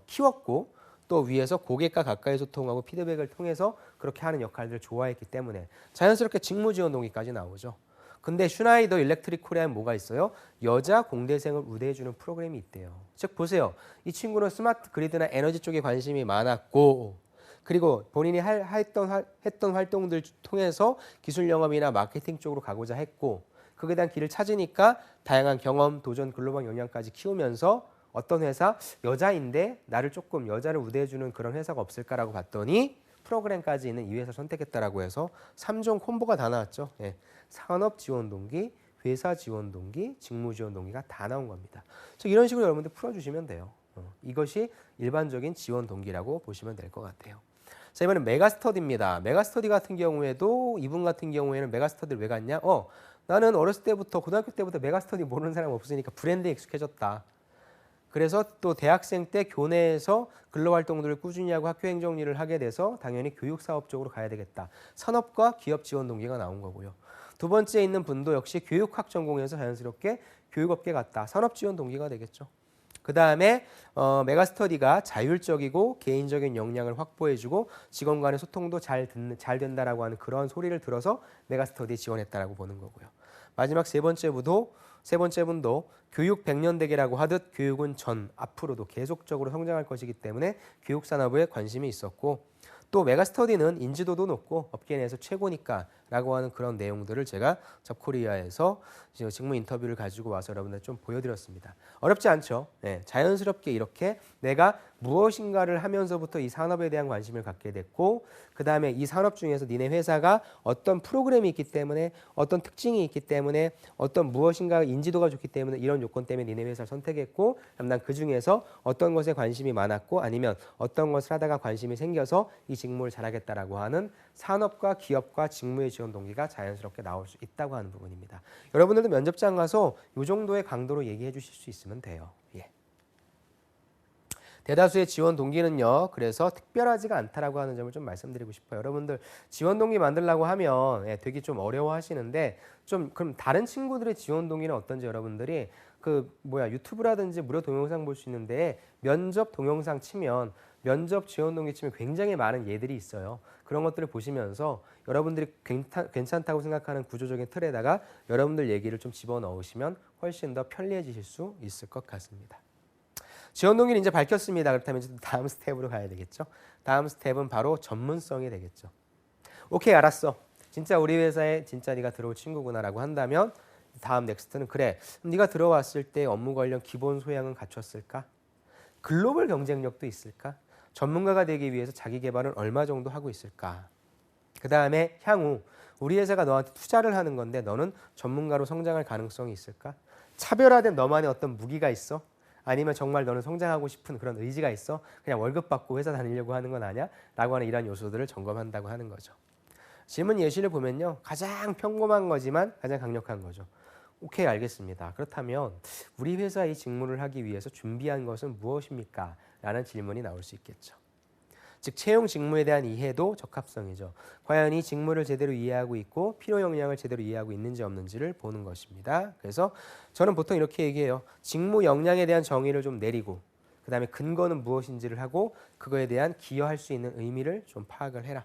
키웠고 또 위에서 고객과 가까이 소통하고 피드백을 통해서 그렇게 하는 역할들을 좋아했기 때문에 자연스럽게 직무 지원 동기까지 나오죠. 근데 슈나이더 일렉트릭 코리아에 뭐가 있어요? 여자 공대생을 우대해주는 프로그램이 있대요. 즉 보세요. 이 친구는 스마트 그리드나 에너지 쪽에 관심이 많았고 그리고 본인이 했던 활동들 통해서 기술 영업이나 마케팅 쪽으로 가고자 했고 그에 대한 길을 찾으니까 다양한 경험, 도전, 글로벌 역량까지 키우면서 어떤 회사, 여자인데 나를 조금 여자를 우대해주는 그런 회사가 없을까라고 봤더니 프로그램까지 있는 이 회사 선택했다라고 해서 3종 콤보가 다 나왔죠. 산업 지원 동기, 회사 지원 동기, 직무 지원 동기가 다 나온 겁니다. 그래서 이런 식으로 여러분들 풀어주시면 돼요. 이것이 일반적인 지원 동기라고 보시면 될 것 같아요. 자, 이번엔 메가스터디입니다. 메가스터디 같은 경우에도 이분 같은 경우에는 메가스터디를 왜 갔냐? 나는 어렸을 때부터 고등학교 때부터 메가스터디 모르는 사람 없으니까 브랜드에 익숙해졌다. 그래서 또 대학생 때 교내에서 근로 활동들을 꾸준히 하고 학교 행정일을 하게 돼서 당연히 교육 사업 쪽으로 가야 되겠다. 산업과 기업 지원 동기가 나온 거고요. 두 번째 있는 분도 역시 교육학 전공에서 자연스럽게 교육업계 갔다. 산업 지원 동기가 되겠죠. 그 다음에 메가스터디가 자율적이고 개인적인 역량을 확보해주고 직원 간의 소통도 잘 된다라고 하는 그런 소리를 들어서 메가스터디에 지원했다라고 보는 거고요. 마지막 세 번째 부도 세 번째 분도 교육 백년대계라고 하듯 교육은 앞으로도 계속적으로 성장할 것이기 때문에 교육 산업에 관심이 있었고, 또 메가스터디는 인지도도 높고 업계 내에서 최고니까 라고 하는 그런 내용들을 제가 잡코리아에서 직무 인터뷰를 가지고 와서 여러분들 좀 보여드렸습니다. 어렵지 않죠? 네, 자연스럽게 이렇게 내가 무엇인가를 하면서부터 이 산업에 대한 관심을 갖게 됐고, 그 다음에 이 산업 중에서 니네 회사가 어떤 프로그램이 있기 때문에, 어떤 특징이 있기 때문에, 어떤 무엇인가 인지도가 좋기 때문에 이런 요건 때문에 니네 회사를 선택했고, 난 그 중에서 어떤 것에 관심이 많았고 아니면 어떤 것을 하다가 관심이 생겨서 이 직무를 잘하겠다라고 하는 산업과 기업과 직무의 지원 동기가 자연스럽게 나올 수 있다고 하는 부분입니다. 여러분들도 면접장 가서 이 정도의 강도로 얘기해 주실 수 있으면 돼요. 예. 대다수의 지원 동기는요, 그래서 특별하지가 않다라고 하는 점을 좀 말씀드리고 싶어요. 여러분들 지원 동기 만들려고 하면 되게 좀 어려워하시는데, 좀 그럼 다른 친구들의 지원 동기는 어떤지 여러분들이 유튜브라든지 무료 동영상 볼 수 있는데 면접 동영상 치면 면접 지원 동기 치면 굉장히 많은 예들이 있어요. 그런 것들을 보시면서 여러분들이 괜찮다고 생각하는 구조적인 틀에다가 여러분들 얘기를 좀 집어넣으시면 훨씬 더 편리해지실 수 있을 것 같습니다. 지원 동기는 이제 밝혔습니다. 그렇다면 이제 다음 스텝으로 가야 되겠죠. 다음 스텝은 바로 전문성이 되겠죠. 오케이, 알았어. 진짜 우리 회사에 진짜 네가 들어올 친구구나라고 한다면 다음 넥스트는 그래. 네가 들어왔을 때 업무 관련 기본 소양은 갖췄을까? 글로벌 경쟁력도 있을까? 전문가가 되기 위해서 자기 개발은 얼마 정도 하고 있을까? 그 다음에 향후 우리 회사가 너한테 투자를 하는 건데 너는 전문가로 성장할 가능성이 있을까? 차별화된 너만의 어떤 무기가 있어? 아니면 정말 너는 성장하고 싶은 그런 의지가 있어? 그냥 월급 받고 회사 다니려고 하는 건 아니야? 라고 하는 이런 요소들을 점검한다고 하는 거죠. 질문 예시를 보면요, 가장 평범한 거지만 가장 강력한 거죠. 오케이, 알겠습니다. 그렇다면 우리 회사 이 직무를 하기 위해서 준비한 것은 무엇입니까? 라는 질문이 나올 수 있겠죠. 즉 채용 직무에 대한 이해도 적합성이죠. 과연 이 직무를 제대로 이해하고 있고 필요 역량을 제대로 이해하고 있는지 없는지를 보는 것입니다. 그래서 저는 보통 이렇게 얘기해요. 직무 역량에 대한 정의를 좀 내리고 그 다음에 근거는 무엇인지를 하고 그거에 대한 기여할 수 있는 의미를 좀 파악을 해라.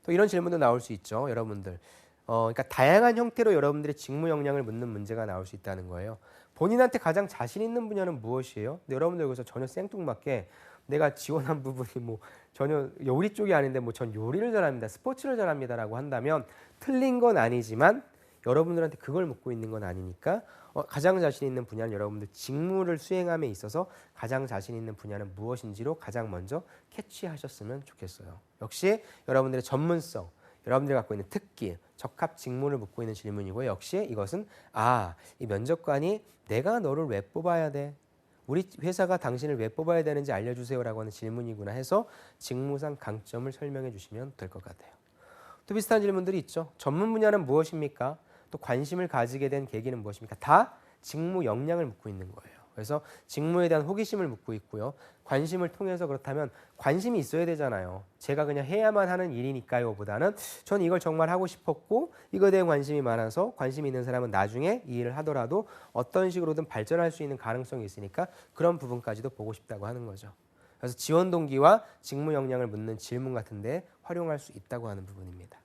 또 이런 질문도 나올 수 있죠. 여러분들. 그러니까 다양한 형태로 여러분들의 직무 역량을 묻는 문제가 나올 수 있다는 거예요. 본인한테 가장 자신 있는 분야는 무엇이에요? 근데 여러분들 여기서 전혀 생뚱맞게 내가 지원한 부분이 뭐 전혀 요리 쪽이 아닌데 뭐 전 요리를 잘합니다, 스포츠를 잘합니다라고 한다면 틀린 건 아니지만 여러분들한테 그걸 묻고 있는 건 아니니까 가장 자신 있는 분야는 여러분들 직무를 수행함에 있어서 가장 자신 있는 분야는 무엇인지로 가장 먼저 캐치하셨으면 좋겠어요. 역시 여러분들의 전문성, 여러분들이 갖고 있는 특기, 적합 직무를 묻고 있는 질문이고 역시 이것은 이 면접관이 내가 너를 왜 뽑아야 돼? 우리 회사가 당신을 왜 뽑아야 되는지 알려주세요라고 하는 질문이구나 해서 직무상 강점을 설명해 주시면 될 것 같아요. 또 비슷한 질문들이 있죠. 전문 분야는 무엇입니까? 또 관심을 가지게 된 계기는 무엇입니까? 다 직무 역량을 묻고 있는 거예요. 그래서 직무에 대한 호기심을 묻고 있고요. 관심을 통해서 그렇다면 관심이 있어야 되잖아요. 제가 그냥 해야만 하는 일이니까요 보다는 저는 이걸 정말 하고 싶었고 이거에 대한 관심이 많아서 관심이 있는 사람은 나중에 이 일을 하더라도 어떤 식으로든 발전할 수 있는 가능성이 있으니까 그런 부분까지도 보고 싶다고 하는 거죠. 그래서 지원 동기와 직무 역량을 묻는 질문 같은데 활용할 수 있다고 하는 부분입니다.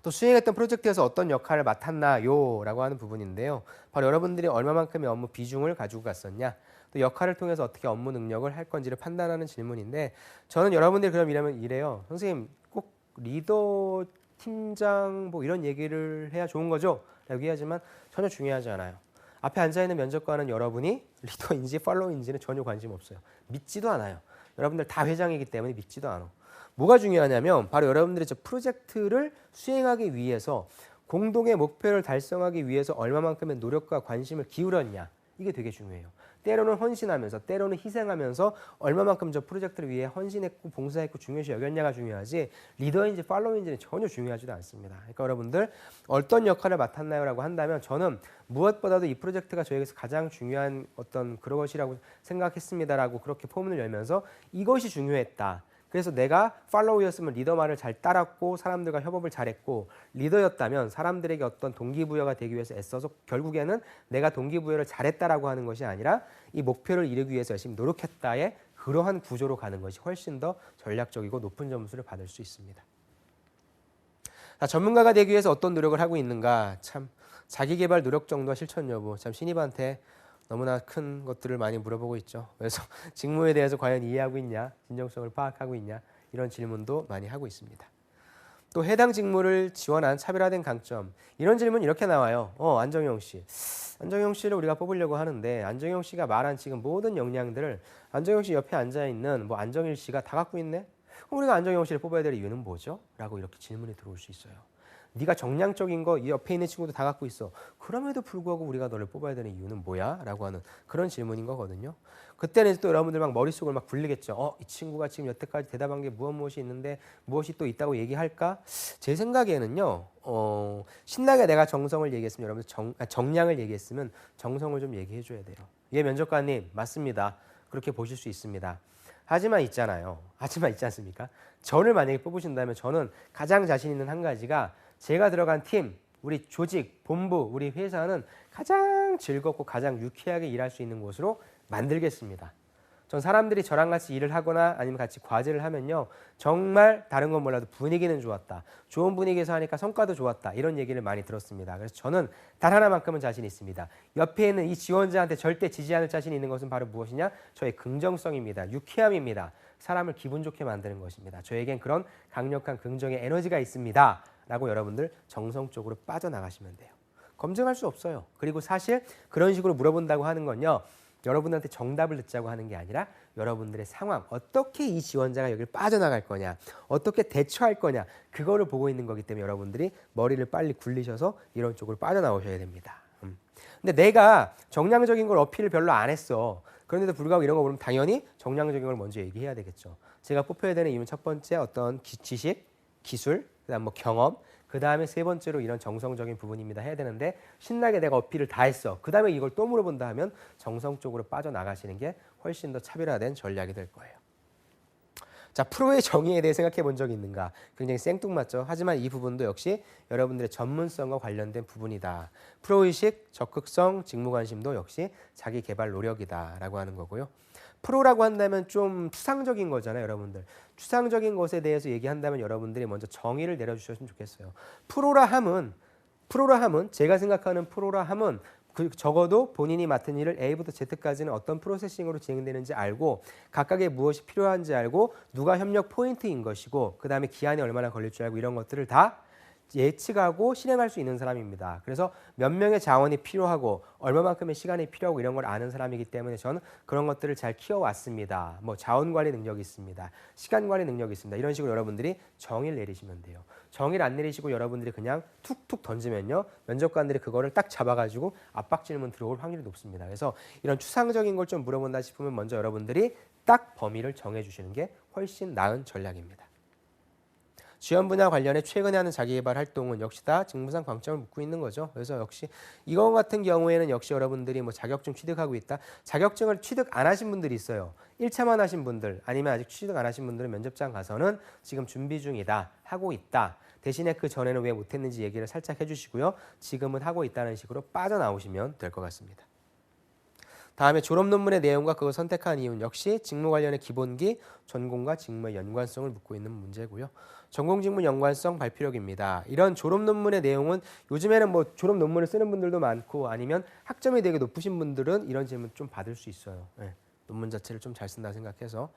또 수행했던 프로젝트에서 어떤 역할을 맡았나요? 라고 하는 부분인데요. 바로 여러분들이 얼마만큼의 업무 비중을 가지고 갔었냐, 또 역할을 통해서 어떻게 업무 능력을 할 건지를 판단하는 질문인데 저는 여러분들이 그럼 이래요. 선생님 꼭 리더, 팀장 뭐 이런 얘기를 해야 좋은 거죠? 라고 얘기하지만 전혀 중요하지 않아요. 앞에 앉아있는 면접관은 여러분이 리더인지 팔로우인지는 전혀 관심 없어요. 믿지도 않아요. 여러분들 다 회장이기 때문에 믿지도 않아. 뭐가 중요하냐면 바로 여러분들이 저 프로젝트를 수행하기 위해서 공동의 목표를 달성하기 위해서 얼마만큼의 노력과 관심을 기울였냐, 이게 되게 중요해요. 때로는 헌신하면서 때로는 희생하면서 얼마만큼 저 프로젝트를 위해 헌신했고 봉사했고 중요시 여겼냐가 중요하지 리더인지 팔로우인지는 전혀 중요하지도 않습니다. 그러니까 여러분들 어떤 역할을 맡았나요? 라고 한다면 저는 무엇보다도 이 프로젝트가 저에게서 가장 중요한 어떤 그런 것이라고 생각했습니다라고 그렇게 포문을 열면서 이것이 중요했다. 그래서 내가 팔로우였으면 리더 말을 잘 따랐고 사람들과 협업을 잘했고, 리더였다면 사람들에게 어떤 동기부여가 되기 위해서 애써서 결국에는 내가 동기부여를 잘했다라고 하는 것이 아니라 이 목표를 이루기 위해서 열심히 노력했다의 그러한 구조로 가는 것이 훨씬 더 전략적이고 높은 점수를 받을 수 있습니다. 전문가가 되기 위해서 어떤 노력을 하고 있는가, 참 자기개발 노력 정도와 실천 여부, 참 신입한테 너무나 큰 것들을 많이 물어보고 있죠. 그래서 직무에 대해서 과연 이해하고 있냐, 진정성을 파악하고 있냐 이런 질문도 많이 하고 있습니다. 또 해당 직무를 지원한 차별화된 강점, 이런 질문 이렇게 나와요. 안정용 씨. 안정용 씨를 우리가 뽑으려고 하는데 안정용 씨가 말한 지금 모든 역량들을 안정용 씨 옆에 앉아있는 뭐 안정일 씨가 다 갖고 있네? 그럼 우리가 안정용 씨를 뽑아야 될 이유는 뭐죠? 라고 이렇게 질문이 들어올 수 있어요. 네가 정량적인 거 이 옆에 있는 친구도 다 갖고 있어. 그럼에도 불구하고 우리가 너를 뽑아야 되는 이유는 뭐야? 라고 하는 그런 질문인 거거든요. 그때는 또 여러분들 막 머릿속을 막 굴리겠죠. 이 친구가 지금 여태까지 대답한 게 무엇이 있는데 무엇이 또 있다고 얘기할까? 제 생각에는요. 신나게 내가 정성을 얘기했으면 여러분들 정량을 얘기했으면 정성을 좀 얘기해 줘야 돼요. 예, 면접관님 맞습니다. 그렇게 보실 수 있습니다. 하지만 있지 않습니까? 저를 만약에 뽑으신다면 저는 가장 자신 있는 한 가지가 제가 들어간 팀, 우리 조직, 본부, 우리 회사는 가장 즐겁고 가장 유쾌하게 일할 수 있는 곳으로 만들겠습니다. 전 사람들이 저랑 같이 일을 하거나 아니면 같이 과제를 하면요. 정말 다른 건 몰라도 분위기는 좋았다. 좋은 분위기에서 하니까 성과도 좋았다. 이런 얘기를 많이 들었습니다. 그래서 저는 단 하나만큼은 자신 있습니다. 옆에 있는 이 지원자한테 절대 지지 않을 자신이 있는 것은 바로 무엇이냐? 저의 긍정성입니다. 유쾌함입니다. 사람을 기분 좋게 만드는 것입니다. 저에겐 그런 강력한 긍정의 에너지가 있습니다. 라고 여러분들 정성적으로 빠져나가시면 돼요. 검증할 수 없어요. 그리고 사실 그런 식으로 물어본다고 하는 건요. 여러분한테 정답을 듣자고 하는 게 아니라 여러분들의 상황, 어떻게 이 지원자가 여기를 빠져나갈 거냐, 어떻게 대처할 거냐, 그거를 보고 있는 거기 때문에 여러분들이 머리를 빨리 굴리셔서 이런 쪽으로 빠져나오셔야 됩니다. 근데 내가 정량적인 걸 어필을 별로 안 했어. 그런데도 불구하고 이런 거 보면 당연히 정량적인 걸 먼저 얘기해야 되겠죠. 제가 뽑혀야 되는 이유는 첫 번째 어떤 지식, 기술, 그다음 뭐 경험, 그 다음에 세 번째로 이런 정성적인 부분입니다 해야 되는데 신나게 내가 어필을 다 했어. 그 다음에 이걸 또 물어본다 하면 정성적으로 빠져나가시는 게 훨씬 더 차별화된 전략이 될 거예요. 자, 프로의 정의에 대해 생각해 본 적이 있는가? 굉장히 생뚱맞죠. 하지만 이 부분도 역시 여러분들의 전문성과 관련된 부분이다. 프로의식, 적극성, 직무관심도 역시 자기 개발 노력이다라고 하는 거고요. 프로라고 한다면 좀 추상적인 거잖아요, 여러분들. 추상적인 것에 대해서 얘기한다면 여러분들이 먼저 정의를 내려주셨으면 좋겠어요. 프로라 함은 제가 생각하는 프로라 함은 적어도 본인이 맡은 일을 A부터 Z까지는 어떤 프로세싱으로 진행되는지 알고 각각의 무엇이 필요한지 알고 누가 협력 포인트인 것이고 그 다음에 기한이 얼마나 걸릴 줄 알고 이런 것들을 다 예측하고 실행할 수 있는 사람입니다. 그래서 몇 명의 자원이 필요하고 얼마만큼의 시간이 필요하고 이런 걸 아는 사람이기 때문에 저는 그런 것들을 잘 키워왔습니다. 뭐 자원 관리 능력이 있습니다. 시간 관리 능력이 있습니다. 이런 식으로 여러분들이 정의를 내리시면 돼요. 정의를 안 내리시고 여러분들이 그냥 툭툭 던지면요. 면접관들이 그거를 딱 잡아가지고 압박 질문 들어올 확률이 높습니다. 그래서 이런 추상적인 걸 좀 물어본다 싶으면 먼저 여러분들이 딱 범위를 정해주시는 게 훨씬 나은 전략입니다. 지원 분야 관련해 최근에 하는 자기개발 활동은 역시 다 직무상 강점을 묻고 있는 거죠. 그래서 역시 이거 같은 경우에는 역시 여러분들이 뭐 자격증 취득하고 있다. 자격증을 취득 안 하신 분들이 있어요. 1차만 하신 분들 아니면 아직 취득 안 하신 분들은 면접장 가서는 지금 준비 중이다. 하고 있다. 대신에 그 전에는 왜 못했는지 얘기를 살짝 해주시고요. 지금은 하고 있다는 식으로 빠져나오시면 될 것 같습니다. 다음에 졸업 논문의 내용과 그걸 선택한 이유는 역시 직무 관련의 기본기, 전공과 직무의 연관성을 묻고 있는 문제고요. 전공 직무 연관성 발표력입니다. 이런 졸업 논문의 내용은 요즘에는 뭐 졸업 논문을 쓰는 분들도 많고 아니면 학점이 되게 높으신 분들은 이런 질문 좀 받을 수 있어요. 네, 논문 자체를 좀 잘 쓴다 생각해서.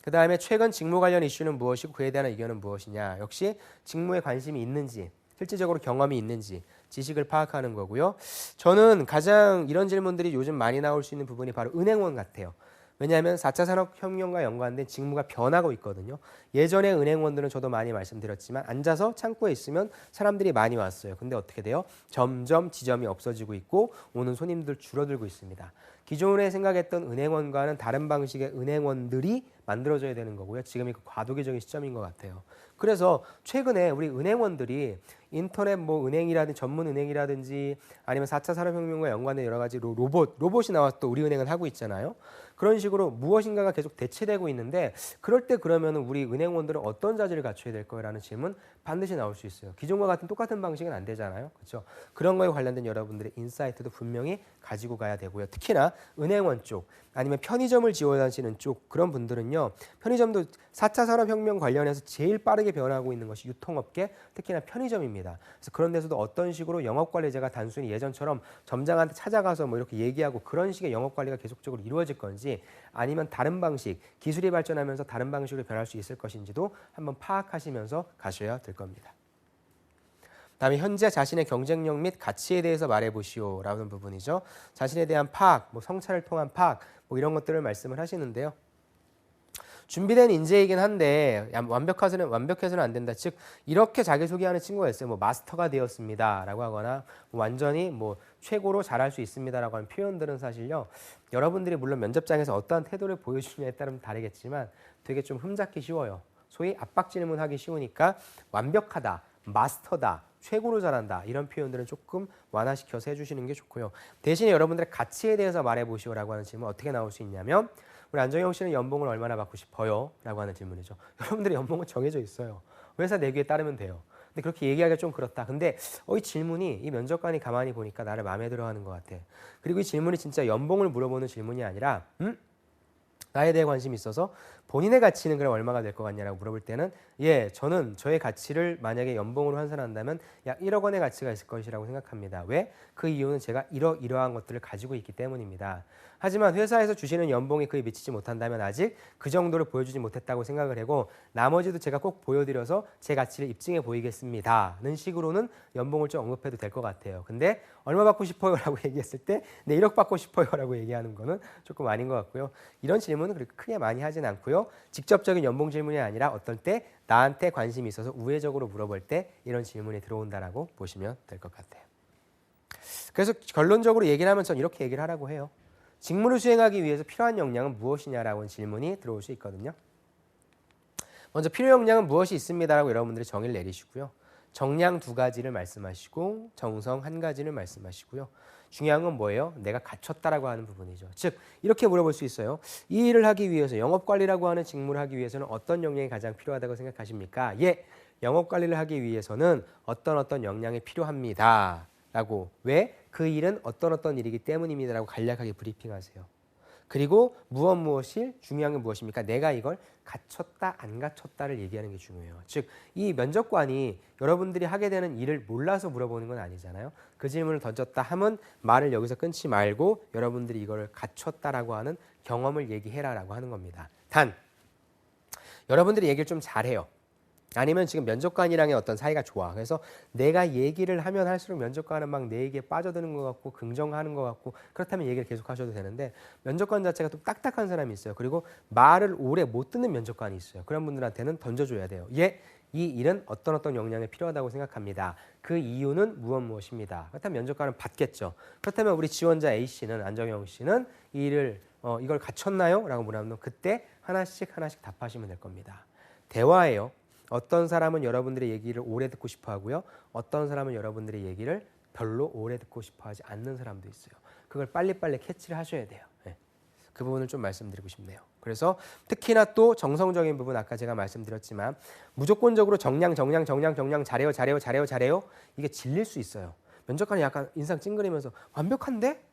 그 다음에 최근 직무 관련 이슈는 무엇이고 그에 대한 의견은 무엇이냐. 역시 직무에 관심이 있는지, 실질적으로 경험이 있는지, 지식을 파악하는 거고요. 저는 가장 이런 질문들이 요즘 많이 나올 수 있는 부분이 바로 은행원 같아요. 왜냐하면 4차 산업혁명과 연관된 직무가 변하고 있거든요. 예전에 은행원들은 저도 많이 말씀드렸지만 앉아서 창구에 있으면 사람들이 많이 왔어요. 근데 어떻게 돼요? 점점 지점이 없어지고 있고 오는 손님들 줄어들고 있습니다. 기존에 생각했던 은행원과는 다른 방식의 은행원들이 만들어져야 되는 거고요. 지금이 그 과도기적인 시점인 것 같아요. 그래서 최근에 우리 은행원들이 인터넷 뭐 은행이라든지 전문 은행이라든지 아니면 4차 산업혁명과 연관된 여러 가지 로봇이 나와서 또 우리 은행은 하고 있잖아요. 그런 식으로 무엇인가가 계속 대체되고 있는데 그럴 때 그러면 우리 은행원들은 어떤 자질을 갖춰야 될 거라는 질문 반드시 나올 수 있어요. 기존과 같은 똑같은 방식은 안 되잖아요. 그렇죠? 그런 거에 관련된 여러분들의 인사이트도 분명히 가지고 가야 되고요. 특히나 은행원 쪽 아니면 편의점을 지원하시는 쪽 그런 분들은요. 편의점도 4차 산업혁명 관련해서 제일 빠르게 빠르게 변화하고 있는 것이 유통업계, 특히나 편의점입니다. 그래서 그런 데서도 어떤 식으로 영업관리자가 단순히 예전처럼 점장한테 찾아가서 뭐 이렇게 얘기하고 그런 식의 영업관리가 계속적으로 이루어질 건지 아니면 다른 방식, 기술이 발전하면서 다른 방식으로 변할 수 있을 것인지도 한번 파악하시면서 가셔야 될 겁니다. 다음에 현재 자신의 경쟁력 및 가치에 대해서 말해보시오라는 부분이죠. 자신에 대한 파악, 뭐 성찰을 통한 파악, 뭐 이런 것들을 말씀을 하시는데요. 준비된 인재이긴 한데 완벽해서는 안 된다. 즉 이렇게 자기소개하는 친구가 있어요. 뭐 마스터가 되었습니다라고 하거나 뭐 완전히 뭐 최고로 잘할 수 있습니다라고 하는 표현들은 사실요. 여러분들이 물론 면접장에서 어떠한 태도를 보여주느냐에 따르면 다르겠지만 되게 좀 흠잡기 쉬워요. 소위 압박 질문하기 쉬우니까 완벽하다, 마스터다, 최고로 잘한다 이런 표현들은 조금 완화시켜서 해주시는 게 좋고요. 대신에 여러분들의 가치에 대해서 말해보시오라고 하는 질문 어떻게 나올 수 있냐면 우리 안정영 씨는 연봉을 얼마나 받고 싶어요? 라고 하는 질문이죠. 여러분들의 연봉은 정해져 있어요. 회사 내규에 따르면 돼요. 근데 그렇게 얘기하기가 좀 그렇다. 근데 이 질문이 이 면접관이 가만히 보니까 나를 마음에 들어하는 것 같아. 그리고 이 질문이 진짜 연봉을 물어보는 질문이 아니라 나에 대해 관심이 있어서 본인의 가치는 그럼 얼마가 될 것 같냐라고 물어볼 때는 저는 저의 가치를 만약에 연봉으로 환산한다면 약 1억 원의 가치가 있을 것이라고 생각합니다. 왜? 그 이유는 제가 이러이러한 것들을 가지고 있기 때문입니다. 하지만 회사에서 주시는 연봉이 그에 미치지 못한다면 아직 그 정도를 보여주지 못했다고 생각을 하고 나머지도 제가 꼭 보여드려서 제 가치를 입증해 보이겠습니다는 식으로는 연봉을 좀 언급해도 될 것 같아요. 근데 얼마 받고 싶어요? 라고 얘기했을 때 네, 1억 받고 싶어요? 라고 얘기하는 거는 조금 아닌 것 같고요. 이런 질문은 그렇게 크게 많이 하진 않고요. 직접적인 연봉 질문이 아니라 어떤 때 나한테 관심이 있어서 우회적으로 물어볼 때 이런 질문이 들어온다라고 보시면 될 것 같아요. 그래서 결론적으로 얘기를 하면 전 이렇게 얘기를 하라고 해요. 직무를 수행하기 위해서 필요한 역량은 무엇이냐라고 하는 질문이 들어올 수 있거든요. 먼저 필요 역량은 무엇이 있습니다라고 여러분들이 정의를 내리시고요. 정량 2가지를 말씀하시고 정성 1가지를 말씀하시고요. 중요한 건 뭐예요? 내가 갖췄다라고 하는 부분이죠. 즉 이렇게 물어볼 수 있어요. 이 일을 하기 위해서 영업관리라고 하는 직무를 하기 위해서는 어떤 역량이 가장 필요하다고 생각하십니까? 영업관리를 하기 위해서는 어떤 역량이 필요합니다. 라고 왜? 그 일은 어떤 일이기 때문입니다라고 간략하게 브리핑하세요. 그리고 무엇이 중요한 게 무엇입니까? 내가 이걸 갖췄다 안 갖췄다를 얘기하는 게 중요해요. 즉 이 면접관이 여러분들이 하게 되는 일을 몰라서 물어보는 건 아니잖아요. 그 질문을 던졌다 하면 말을 여기서 끊지 말고 여러분들이 이거를 갖췄다라고 하는 경험을 얘기해라라고 하는 겁니다. 단 여러분들이 얘기를 좀 잘해요. 아니면 지금 면접관이랑의 어떤 사이가 좋아. 그래서 내가 얘기를 하면 할수록 면접관은 막 내 얘기에 빠져드는 것 같고 긍정하는 것 같고 그렇다면 얘기를 계속 하셔도 되는데 면접관 자체가 또 딱딱한 사람이 있어요. 그리고 말을 오래 못 듣는 면접관이 있어요. 그런 분들한테는 던져줘야 돼요. 이 일은 어떤 역량이 필요하다고 생각합니다. 그 이유는 무엇입니다. 그렇다면 면접관은 받겠죠. 그렇다면 우리 지원자 A씨는 안정영 씨는 이 일을 이걸 갖췄나요? 라고 물어보면 그때 하나씩 답하시면 될 겁니다. 대화예요. 어떤 사람은 여러분들의 얘기를 오래 듣고 싶어 하고요. 어떤 사람은 여러분들의 얘기를 별로 오래 듣고 싶어 하지 않는 사람도 있어요. 그걸 빨리빨리 캐치를 하셔야 돼요. 그 부분을 좀 말씀드리고 싶네요. 그래서 특히나 또 정성적인 부분 아까 제가 말씀드렸지만 무조건적으로 정량 잘해요 이게 질릴 수 있어요. 면접관이 약간 인상 찡그리면서 완벽한데?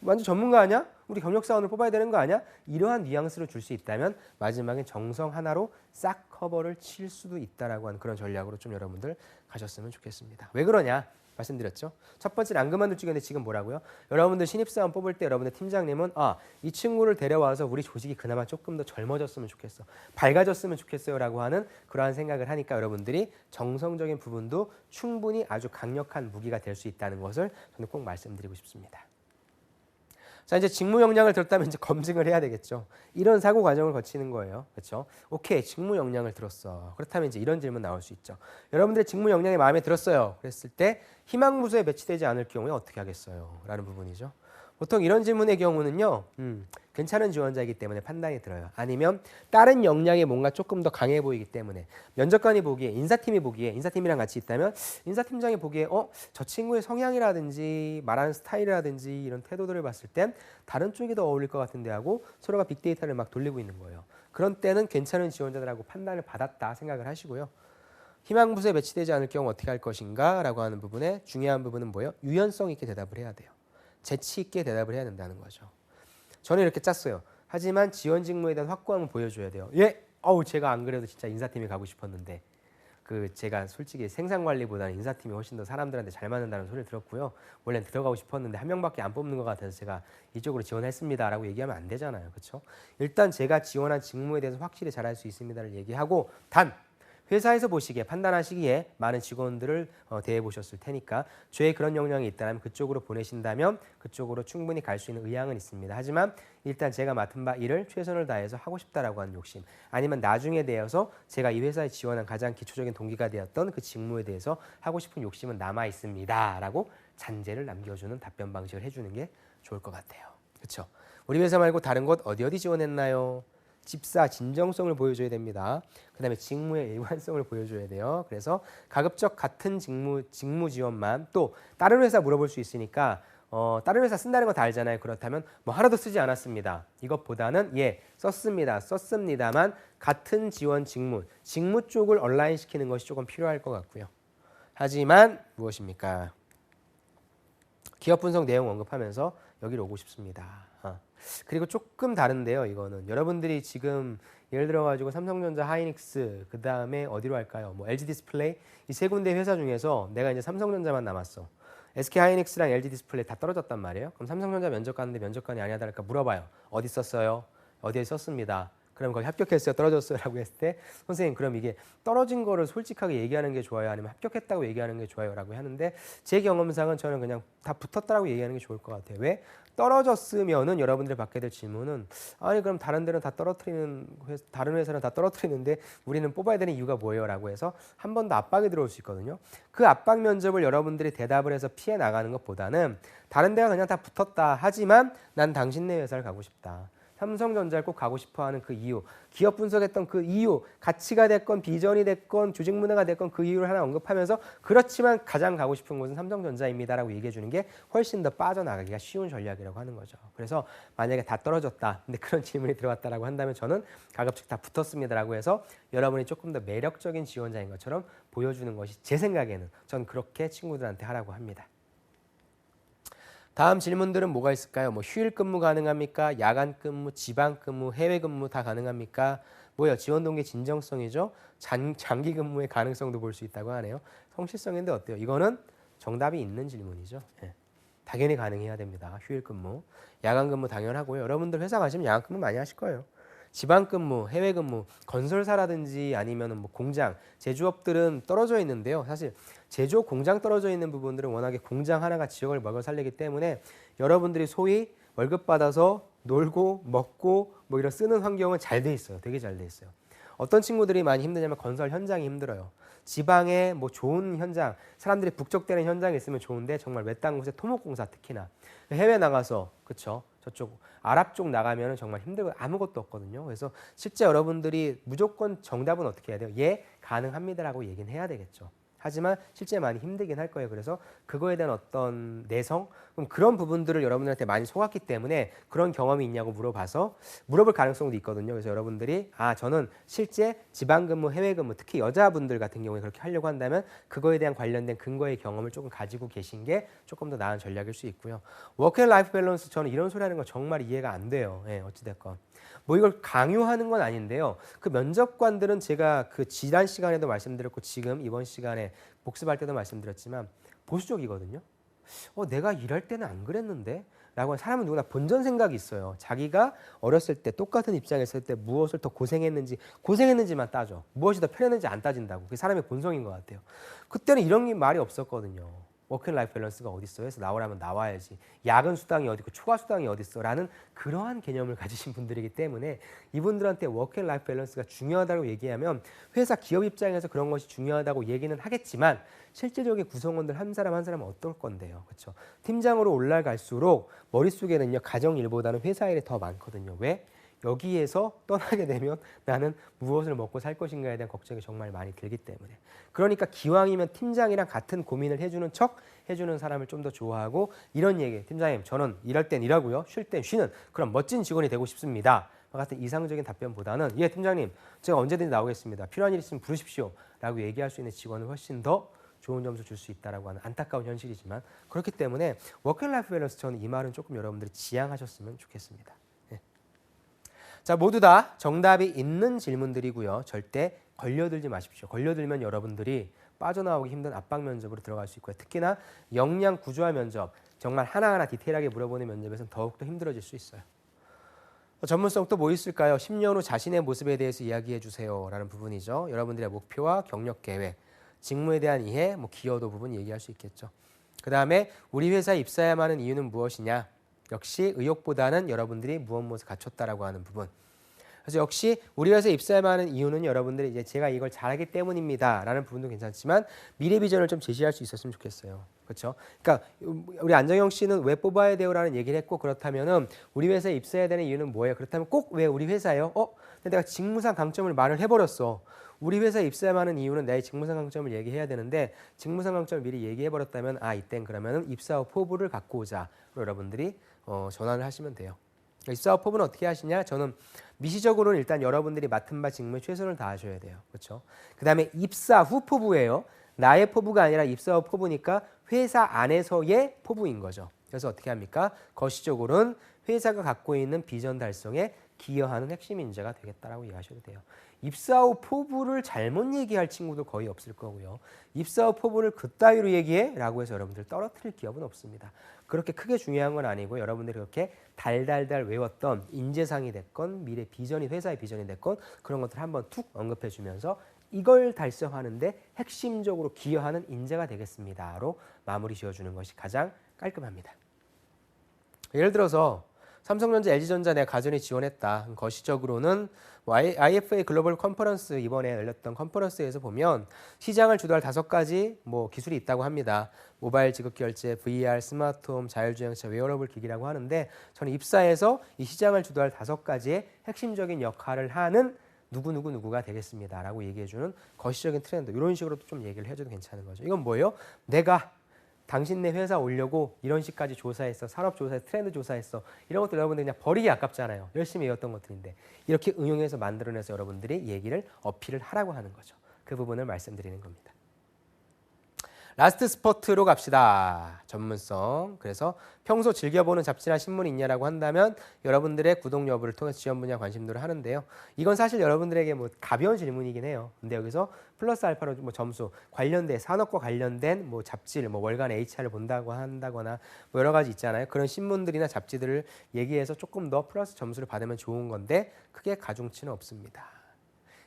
완전 전문가 아니야? 우리 경력사원을 뽑아야 되는 거 아니야? 이러한 뉘앙스를 줄 수 있다면 마지막엔 정성 하나로 싹 커버를 칠 수도 있다라고 하는 그런 전략으로 좀 여러분들 가셨으면 좋겠습니다. 왜 그러냐? 말씀드렸죠. 첫 번째는 안 그만둘 쪽인데 지금 뭐라고요? 여러분들 신입사원 뽑을 때 여러분들 팀장님은 이 친구를 데려와서 우리 조직이 그나마 조금 더 젊어졌으면 좋겠어. 밝아졌으면 좋겠어요 라고 하는 그러한 생각을 하니까 여러분들이 정성적인 부분도 충분히 아주 강력한 무기가 될 수 있다는 것을 저는 꼭 말씀드리고 싶습니다. 자, 이제 직무 역량을 들었다면 이제 검증을 해야 되겠죠. 이런 사고 과정을 거치는 거예요. 그렇죠? 오케이, 직무 역량을 들었어. 그렇다면 이제 이런 질문 나올 수 있죠. 여러분들의 직무 역량이 마음에 들었어요. 그랬을 때 희망 부서에 배치되지 않을 경우에 어떻게 하겠어요? 라는 부분이죠. 보통 이런 질문의 경우는요. 괜찮은 지원자이기 때문에 판단이 들어요. 아니면 다른 역량이 뭔가 조금 더 강해 보이기 때문에 면접관이 보기에 인사팀이 보기에 인사팀이랑 같이 있다면 인사팀장이 보기에 저 친구의 성향이라든지 말하는 스타일이라든지 이런 태도들을 봤을 땐 다른 쪽이 더 어울릴 것 같은데 하고 서로가 빅데이터를 막 돌리고 있는 거예요. 그런 때는 괜찮은 지원자들하고 판단을 받았다 생각을 하시고요. 희망 부서에 배치되지 않을 경우 어떻게 할 것인가 라고 하는 부분에 중요한 부분은 뭐예요? 유연성 있게 대답을 해야 돼요. 재치 있게 대답을 해야 된다는 거죠. 저는 이렇게 짰어요. 하지만 지원 직무에 대한 확고함을 보여줘야 돼요. 제가 안 그래도 진짜 인사팀에 가고 싶었는데 그 제가 솔직히 생산 관리보다는 인사팀이 훨씬 더 사람들한테 잘 맞는다는 소리를 들었고요. 원래는 들어가고 싶었는데 한 명밖에 안 뽑는 것 같아서 제가 이쪽으로 지원했습니다라고 얘기하면 안 되잖아요. 그렇죠? 일단 제가 지원한 직무에 대해서 확실히 잘할 수 있습니다를 얘기하고 단 회사에서 보시기에 판단하시기에 많은 직원들을 대해 보셨을 테니까 저에 그런 역량이 있다면 그쪽으로 보내신다면 그쪽으로 충분히 갈 수 있는 의향은 있습니다. 하지만 일단 제가 맡은 바 일을 최선을 다해서 하고 싶다라고 하는 욕심 아니면 나중에 되어서 제가 이 회사에 지원한 가장 기초적인 동기가 되었던 그 직무에 대해서 하고 싶은 욕심은 남아 있습니다라고 잔재를 남겨주는 답변 방식을 해주는 게 좋을 것 같아요. 그렇죠? 우리 회사 말고 다른 곳 어디 지원했나요? 집사 진정성을 보여줘야 됩니다. 그 다음에 직무의 일관성을 보여줘야 돼요. 그래서 가급적 같은 직무 지원만 또 다른 회사 물어볼 수 있으니까 다른 회사 쓴다는 거 다 알잖아요. 그렇다면 뭐 하나도 쓰지 않았습니다. 이것보다는 썼습니다만 같은 지원 직무 쪽을 온라인 시키는 것이 조금 필요할 것 같고요. 하지만 무엇입니까? 기업 분석 내용 언급하면서 여기로 오고 싶습니다. 그리고 조금 다른데요. 이거는 여러분들이 지금 예를 들어가지고 삼성전자, 하이닉스, 그 다음에 어디로 할까요? 뭐 LG 디스플레이 이 세 군데 회사 중에서 내가 이제 삼성전자만 남았어. SK 하이닉스랑 LG 디스플레이 다 떨어졌단 말이에요. 그럼 삼성전자 면접 갔는데 면접관이 아니야 달까 물어봐요. 어디 썼어요? 어디에 썼습니다. 그럼 거기 합격했어요? 떨어졌어요? 라고 했을 때 선생님 그럼 이게 떨어진 거를 솔직하게 얘기하는 게 좋아요? 아니면 합격했다고 얘기하는 게 좋아요? 라고 하는데 제 경험상은 저는 그냥 다 붙었다라고 얘기하는 게 좋을 것 같아요. 왜? 떨어졌으면은 여러분들이 받게 될 질문은 아니 그럼 다른 데는 다 떨어뜨리는 다른 회사는 다 떨어뜨리는데 우리는 뽑아야 되는 이유가 뭐예요? 라고 해서 한 번 더 압박이 들어올 수 있거든요. 그 압박 면접을 여러분들이 대답을 해서 피해 나가는 것보다는 다른 데가 그냥 다 붙었다 하지만 난 당신네 회사를 가고 싶다. 삼성전자를 꼭 가고 싶어하는 그 이유, 기업 분석했던 그 이유, 가치가 됐건 비전이 됐건 조직 문화가 됐건 그 이유를 하나 언급하면서 그렇지만 가장 가고 싶은 곳은 삼성전자입니다라고 얘기해 주는 게 훨씬 더 빠져나가기가 쉬운 전략이라고 하는 거죠. 그래서 만약에 다 떨어졌다, 근데 그런 질문이 들어왔다라고 한다면 저는 가급적 다 붙었습니다라고 해서 여러분이 조금 더 매력적인 지원자인 것처럼 보여주는 것이 제 생각에는 전 그렇게 친구들한테 하라고 합니다. 다음 질문들은 뭐가 있을까요? 뭐 휴일 근무 가능합니까? 야간 근무, 지방 근무, 해외 근무 다 가능합니까? 뭐요? 지원 동기 진정성이죠. 장기 근무의 가능성도 볼 수 있다고 하네요. 성실성인데 어때요? 이거는 정답이 있는 질문이죠. 네. 당연히 가능해야 됩니다. 휴일 근무, 야간 근무 당연하고요. 여러분들 회사 가시면 야간 근무 많이 하실 거예요. 지방 근무, 해외 근무, 건설사라든지 아니면 뭐 공장, 제조업들은 떨어져 있는데요. 사실 제조업 공장 떨어져 있는 부분들은 워낙에 공장 하나가 지역을 먹여 살리기 때문에 여러분들이 소위 월급 받아서 놀고 먹고 뭐 이런 쓰는 환경은 잘 돼 있어요. 되게 잘 돼 있어요. 어떤 친구들이 많이 힘드냐면 건설 현장이 힘들어요. 지방에 뭐 좋은 현장, 사람들이 북적대는 현장이 있으면 좋은데 정말 외딴 곳에 토목공사 특히나 해외 나가서 그렇죠. 저쪽 아랍 쪽 나가면 정말 힘들고 아무것도 없거든요. 그래서 실제 여러분들이 무조건 정답은 어떻게 해야 돼요? 예, 가능합니다라고 얘기는 해야 되겠죠. 하지만 실제 많이 힘들긴 할 거예요. 그래서 그거에 대한 어떤 내성, 그럼 그런 부분들을 여러분들한테 많이 속았기 때문에 그런 경험이 있냐고 물어봐서 물어볼 가능성도 있거든요. 그래서 여러분들이 저는 실제 지방근무, 해외근무, 특히 여자분들 같은 경우에 그렇게 하려고 한다면 그거에 대한 관련된 근거의 경험을 조금 가지고 계신 게 조금 더 나은 전략일 수 있고요. 워크 앤 라이프 밸런스 저는 이런 소리 하는 거 정말 이해가 안 돼요. 어찌됐건. 뭐 이걸 강요하는 건 아닌데요. 그 면접관들은 제가 그 지난 시간에도 말씀드렸고 지금 이번 시간에 복습할 때도 말씀드렸지만 보수적이거든요. 내가 일할 때는 안 그랬는데? 라고 사람은 누구나 본전 생각이 있어요. 자기가 어렸을 때 똑같은 입장에 있을 때 무엇을 더 고생했는지만 따져. 무엇이 더 편했는지 안 따진다고. 그게 사람의 본성인 것 같아요. 그때는 이런 말이 없었거든요. 워크앤라이프 밸런스가 어디 있어요? 해서 나오라면 나와야지. 야근 수당이 어디 있고 초과 수당이 어디 있어? 라는 그러한 개념을 가지신 분들이기 때문에 이분들한테 워크앤라이프 밸런스가 중요하다고 얘기하면 회사 기업 입장에서 그런 것이 중요하다고 얘기는 하겠지만 실제적인 구성원들 한 사람 한 사람은 어떨 건데요. 그렇죠? 팀장으로 올라갈수록 머릿속에는요. 가정 일보다는 회사 일이 더 많거든요. 왜? 여기에서 떠나게 되면 나는 무엇을 먹고 살 것인가에 대한 걱정이 정말 많이 들기 때문에 그러니까 기왕이면 팀장이랑 같은 고민을 해주는 척 해주는 사람을 좀 더 좋아하고 이런 얘기 팀장님 저는 일할 땐 일하고요 쉴 땐 쉬는 그런 멋진 직원이 되고 싶습니다 같은 이상적인 답변보다는 예 팀장님 제가 언제든지 나오겠습니다 필요한 일 있으면 부르십시오 라고 얘기할 수 있는 직원은 훨씬 더 좋은 점수 줄 수 있다라고 하는 안타까운 현실이지만 그렇기 때문에 워크앤라이프 밸런스 저는 이 말은 조금 여러분들이 지향하셨으면 좋겠습니다. 자, 모두 다 정답이 있는 질문들이고요. 절대 걸려들지 마십시오. 걸려들면 여러분들이 빠져나오기 힘든 압박 면접으로 들어갈 수 있고요. 특히나 역량 구조화 면접, 정말 하나하나 디테일하게 물어보는 면접에서는 더욱더 힘들어질 수 있어요. 전문성 또 뭐 있을까요? 10년 후 자신의 모습에 대해서 이야기해 주세요 라는 부분이죠. 여러분들의 목표와 경력 계획, 직무에 대한 이해, 기여도 부분 얘기할 수 있겠죠. 그 다음에 우리 회사에 입사해야만 하는 이유는 무엇이냐? 역시 의욕보다는 여러분들이 무엇 갖췄다라고 하는 부분. 그래서 역시 우리 회사에 입사해야만 하는 이유는 여러분들이 이제 제가 이걸 잘하기 때문입니다 라는 부분도 괜찮지만 미래 비전을 좀 제시할 수 있었으면 좋겠어요. 그렇죠? 그러니까 우리 안정영 씨는 왜 뽑아야 돼요 라는 얘기를 했고, 그렇다면은 우리 회사에 입사해야 되는 이유는 뭐예요? 그렇다면 꼭 왜 우리 회사예요? 근데 내가 직무상 강점을 말을 해버렸어. 우리 회사에 입사해야만 하는 이유는 내 직무상 강점을 얘기해야 되는데 직무상 강점을 미리 얘기해버렸다면 이땐 그러면은 입사 후 포부를 갖고 오자 여러분들이 전환을 하시면 돼요. 입사 후 포부는 어떻게 하시냐? 저는 미시적으로는 일단 여러분들이 맡은 바 직무에 최선을 다하셔야 돼요. 그렇죠? 그 다음에 입사 후 포부예요. 나의 포부가 아니라 입사 후 포부니까 회사 안에서의 포부인 거죠. 그래서 어떻게 합니까? 거시적으로는 회사가 갖고 있는 비전 달성에 기여하는 핵심 인재가 되겠다라고 이해하셔도 돼요. 입사 후 포부를 잘못 얘기할 친구도 거의 없을 거고요. 입사 후 포부를 그따위로 얘기해? 라고 해서 여러분들 떨어뜨릴 기업은 없습니다. 그렇게 크게 중요한 건 아니고 여러분들이 그렇게 달달달 외웠던 인재상이 됐건 미래 비전이 회사의 비전이 됐건 그런 것들을 한번 툭 언급해 주면서 이걸 달성하는데 핵심적으로 기여하는 인재가 되겠습니다로 마무리 지어주는 것이 가장 깔끔합니다. 예를 들어서 삼성전자, LG전자 내가 가전에 지원했다. 거시적으로는 IFA 글로벌 컨퍼런스 이번에 열렸던 컨퍼런스에서 보면 시장을 주도할 5가지 기술이 있다고 합니다. 모바일 지급 결제, VR, 스마트홈, 자율주행차, 웨어러블 기기라고 하는데 저는 입사해서 이 시장을 주도할 5가지의 핵심적인 역할을 하는 누구가 되겠습니다 라고 얘기해주는 거시적인 트렌드, 이런 식으로도 좀 얘기를 해줘도 괜찮은 거죠. 이건 뭐예요? 내가 당신네 회사 오려고 이런 식까지 조사했어, 산업 조사했어, 트렌드 조사했어, 이런 것들 여러분들 그냥 버리기 아깝잖아요. 열심히 외웠던 것들인데 이렇게 응용해서 만들어내서 여러분들이 얘기를 어필을 하라고 하는 거죠. 그 부분을 말씀드리는 겁니다. 라스트 스포트로 갑시다. 전문성. 그래서 평소 즐겨보는 잡지나 신문이 있냐라고 한다면 여러분들의 구독 여부를 통해서 지원 분야 관심도를 하는데요. 이건 사실 여러분들에게 가벼운 질문이긴 해요. 근데 여기서 플러스 알파로 점수 관련된 산업과 관련된 잡지를 월간 HR을 본다고 한다거나 여러 가지 있잖아요. 그런 신문들이나 잡지들을 얘기해서 조금 더 플러스 점수를 받으면 좋은 건데 크게 가중치는 없습니다.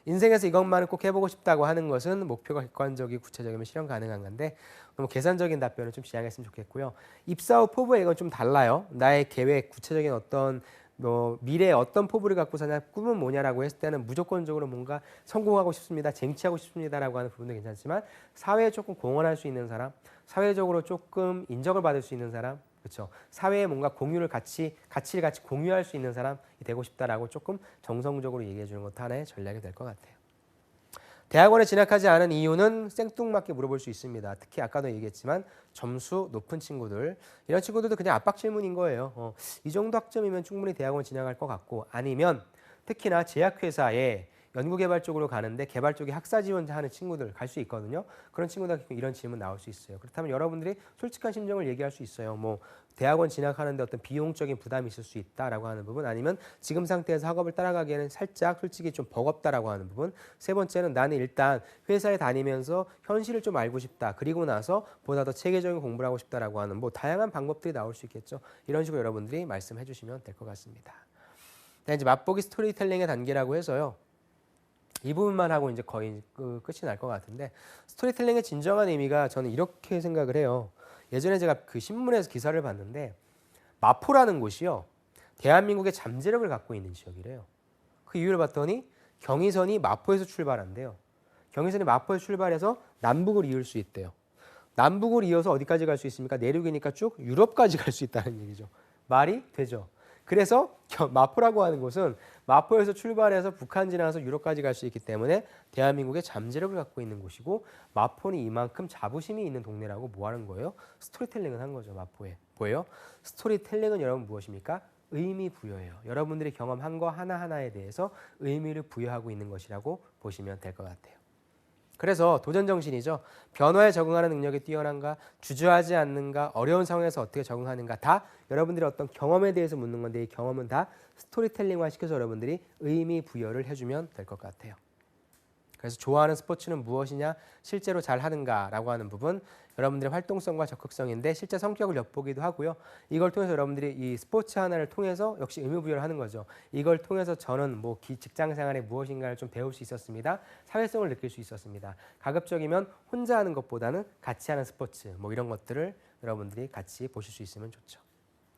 인생에서 이것만은 꼭 해보고 싶다고 하는 것은 목표가 객관적이고 구체적이면 실현 가능한 건데 너무 계산적인 답변을 좀 지향했으면 좋겠고요. 입사 후 포부에 이건 좀 달라요. 나의 계획, 구체적인 어떤 미래에 어떤 포부를 갖고 사냐, 꿈은 뭐냐라고 했을 때는 무조건적으로 뭔가 성공하고 싶습니다, 쟁취하고 싶습니다라고 하는 부분도 괜찮지만 사회에 조금 공헌할 수 있는 사람, 사회적으로 조금 인정을 받을 수 있는 사람, 그렇죠. 사회에 뭔가 가치를 같이 공유할 수 있는 사람이 되고 싶다라고 조금 정성적으로 얘기해 주는 것도 하나의 전략이 될 것 같아요. 대학원에 진학하지 않은 이유는 생뚱맞게 물어볼 수 있습니다. 특히 아까도 얘기했지만 점수 높은 친구들, 이런 친구들도 그냥 압박 질문인 거예요. 이 정도 학점이면 충분히 대학원 진학할 것 같고, 아니면 특히나 제약회사에 연구개발 쪽으로 가는데 개발 쪽에 학사 지원하는 친구들 갈 수 있거든요. 그런 친구들 이런 질문 나올 수 있어요. 그렇다면 여러분들이 솔직한 심정을 얘기할 수 있어요. 대학원 진학하는데 어떤 비용적인 부담이 있을 수 있다라고 하는 부분, 아니면 지금 상태에서 학업을 따라가기에는 살짝 솔직히 좀 버겁다라고 하는 부분. 세 번째는 나는 일단 회사에 다니면서 현실을 좀 알고 싶다. 그리고 나서 보다 더 체계적인 공부를 하고 싶다라고 하는 다양한 방법들이 나올 수 있겠죠. 이런 식으로 여러분들이 말씀해 주시면 될 것 같습니다. 이제 맛보기 스토리텔링의 단계라고 해서요. 이 부분만 하고 이제 거의 끝이 날 것 같은데, 스토리텔링의 진정한 의미가 저는 이렇게 생각을 해요. 예전에 제가 그 신문에서 기사를 봤는데 마포라는 곳이요, 대한민국의 잠재력을 갖고 있는 지역이래요. 그 이유를 봤더니 경의선이 마포에서 출발한대요. 경의선이 마포에서 출발해서 남북을 이을 수 있대요. 남북을 이어서 어디까지 갈 수 있습니까? 내륙이니까 쭉 유럽까지 갈 수 있다는 얘기죠. 말이 되죠. 그래서 마포라고 하는 곳은 마포에서 출발해서 북한 지나서 유럽까지 갈 수 있기 때문에 대한민국의 잠재력을 갖고 있는 곳이고, 마포는 이만큼 자부심이 있는 동네라고 뭐 하는 거예요? 스토리텔링을 한 거죠. 마포에. 뭐예요? 스토리텔링은 여러분 무엇입니까? 의미 부여예요. 여러분들이 경험한 거 하나하나에 대해서 의미를 부여하고 있는 것이라고 보시면 될 것 같아요. 그래서 도전 정신이죠. 변화에 적응하는 능력이 뛰어난가, 주저하지 않는가, 어려운 상황에서 어떻게 적응하는가, 다 여러분들의 어떤 경험에 대해서 묻는 건데, 이 경험은 다 스토리텔링화 시켜서 여러분들이 의미 부여를 해주면 될 것 같아요. 그래서 좋아하는 스포츠는 무엇이냐, 실제로 잘하는가라고 하는 부분, 여러분들의 활동성과 적극성인데 실제 성격을 엿보기도 하고요. 이걸 통해서 여러분들이 이 스포츠 하나를 통해서 역시 의무부여를 하는 거죠. 이걸 통해서 저는 뭐 직장 생활에 무엇인가를 좀 배울 수 있었습니다. 사회성을 느낄 수 있었습니다. 가급적이면 혼자 하는 것보다는 같이 하는 스포츠, 뭐 이런 것들을 여러분들이 같이 보실 수 있으면 좋죠.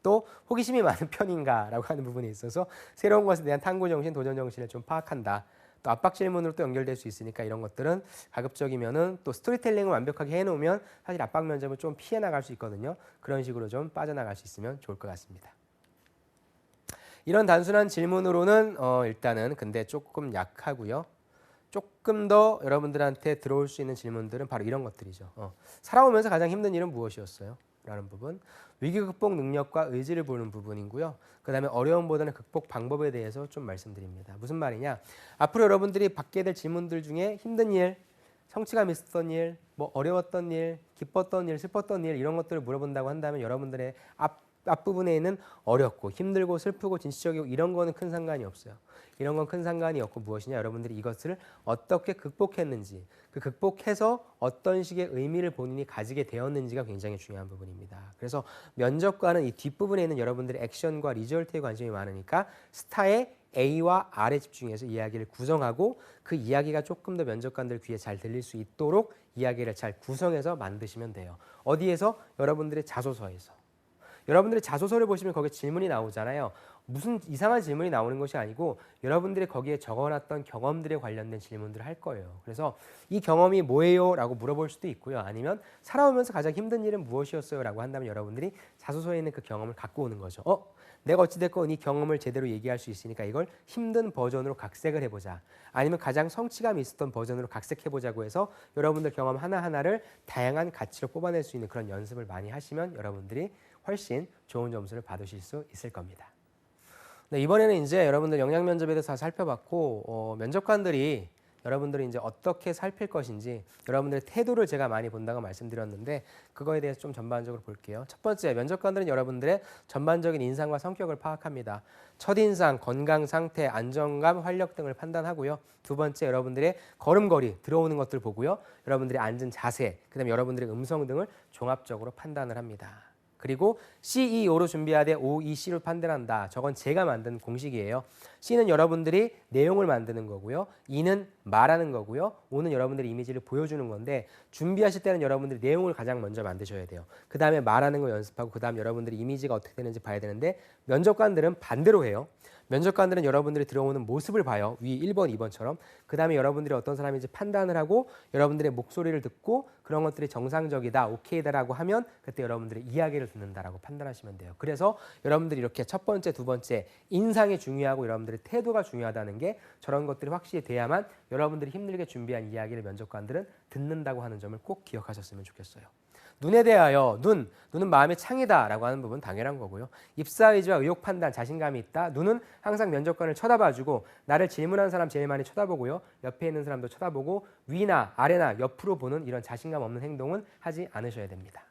또 호기심이 많은 편인가라고 하는 부분에 있어서 새로운 것에 대한 탐구정신, 도전정신을 좀 파악한다. 또 압박 질문으로 또 연결될 수 있으니까 이런 것들은 가급적이면은 또 스토리텔링을 완벽하게 해놓으면 사실 압박 면접을 좀 피해 나갈 수 있거든요. 그런 식으로 좀 빠져나갈 수 있으면 좋을 것 같습니다. 이런 단순한 질문으로는 일단은 근데 조금 약하고요. 조금 더 여러분들한테 들어올 수 있는 질문들은 바로 이런 것들이죠. 살아오면서 가장 힘든 일은 무엇이었어요? 라는 부분, 위기 극복 능력과 의지를 보는 부분이고요. 그 다음에 어려움보다는 극복 방법에 대해서 좀 말씀드립니다. 무슨 말이냐? 앞으로 여러분들이 받게 될 질문들 중에 힘든 일, 성취감 있었던 일, 뭐 어려웠던 일, 기뻤던 일, 슬펐던 일 이런 것들을 물어본다고 한다면 여러분들의 앞부분에 있는 어렵고 힘들고 슬프고 진취적이고 이런 거는 큰 상관이 없어요. 이런 건 큰 상관이 없고 무엇이냐? 여러분들이 이것을 어떻게 극복했는지, 그 극복해서 어떤 식의 의미를 본인이 가지게 되었는지가 굉장히 중요한 부분입니다. 그래서 면접관은 이 뒷부분에 있는 여러분들의 액션과 리절트에 관심이 많으니까 스타의 A와 R에 집중해서 이야기를 구성하고 그 이야기가 조금 더 면접관들 귀에 잘 들릴 수 있도록 이야기를 잘 구성해서 만드시면 돼요. 어디에서? 여러분들의 자소서에서. 여러분들의 자소서를 보시면 거기에 질문이 나오잖아요. 무슨 이상한 질문이 나오는 것이 아니고 여러분들이 거기에 적어놨던 경험들에 관련된 질문들을 할 거예요. 그래서 이 경험이 뭐예요? 라고 물어볼 수도 있고요. 아니면 살아오면서 가장 힘든 일은 무엇이었어요? 라고 한다면 여러분들이 자소서에 있는 그 경험을 갖고 오는 거죠. 내가 어찌됐건 이 경험을 제대로 얘기할 수 있으니까 이걸 힘든 버전으로 각색을 해보자. 아니면 가장 성취감이 있었던 버전으로 각색해보자고 해서 여러분들 경험 하나하나를 다양한 가치로 뽑아낼 수 있는 그런 연습을 많이 하시면 여러분들이 훨씬 좋은 점수를 받으실 수 있을 겁니다. 네, 이번에는 이제 여러분들 역량 면접에 대해서 다 살펴봤고 면접관들이 여러분들이 이제 어떻게 살필 것인지 여러분들의 태도를 제가 많이 본다고 말씀드렸는데 그거에 대해서 좀 전반적으로 볼게요. 첫 번째, 면접관들은 여러분들의 전반적인 인상과 성격을 파악합니다. 첫인상, 건강 상태, 안정감, 활력 등을 판단하고요. 두 번째, 여러분들의 걸음걸이, 들어오는 것들 보고요. 여러분들이 앉은 자세, 그다음에 여러분들의 음성 등을 종합적으로 판단을 합니다. 그리고 CEO로 준비하되 OEC로 판단한다. 저건 제가 만든 공식이에요. C는 여러분들이 내용을 만드는 거고요. E는 말하는 거고요. O는 여러분들의 이미지를 보여주는 건데 준비하실 때는 여러분들이 내용을 가장 먼저 만드셔야 돼요. 그 다음에 말하는 거 연습하고 그 다음 여러분들의 이미지가 어떻게 되는지 봐야 되는데 면접관들은 반대로 해요. 면접관들은 여러분들이 들어오는 모습을 봐요. 위 1번, 2번처럼. 그 다음에 여러분들이 어떤 사람인지 판단을 하고 여러분들의 목소리를 듣고 그런 것들이 정상적이다, 오케이다라고 하면 그때 여러분들의 이야기를 듣는다라고 판단하시면 돼요. 그래서 여러분들이 이렇게 첫 번째, 두 번째 인상이 중요하고 여러분들의 태도가 중요하다는 게 저런 것들이 확실히 돼야만 여러분들이 힘들게 준비한 이야기를 면접관들은 듣는다고 하는 점을 꼭 기억하셨으면 좋겠어요. 눈에 대하여 눈은 마음의 창이다라고 하는 부분 당연한 거고요. 입사의지와 의욕 판단, 자신감이 있다. 눈은 항상 면접관을 쳐다봐주고 나를 질문한 사람 제일 많이 쳐다보고요. 옆에 있는 사람도 쳐다보고 위나 아래나 옆으로 보는 이런 자신감 없는 행동은 하지 않으셔야 됩니다.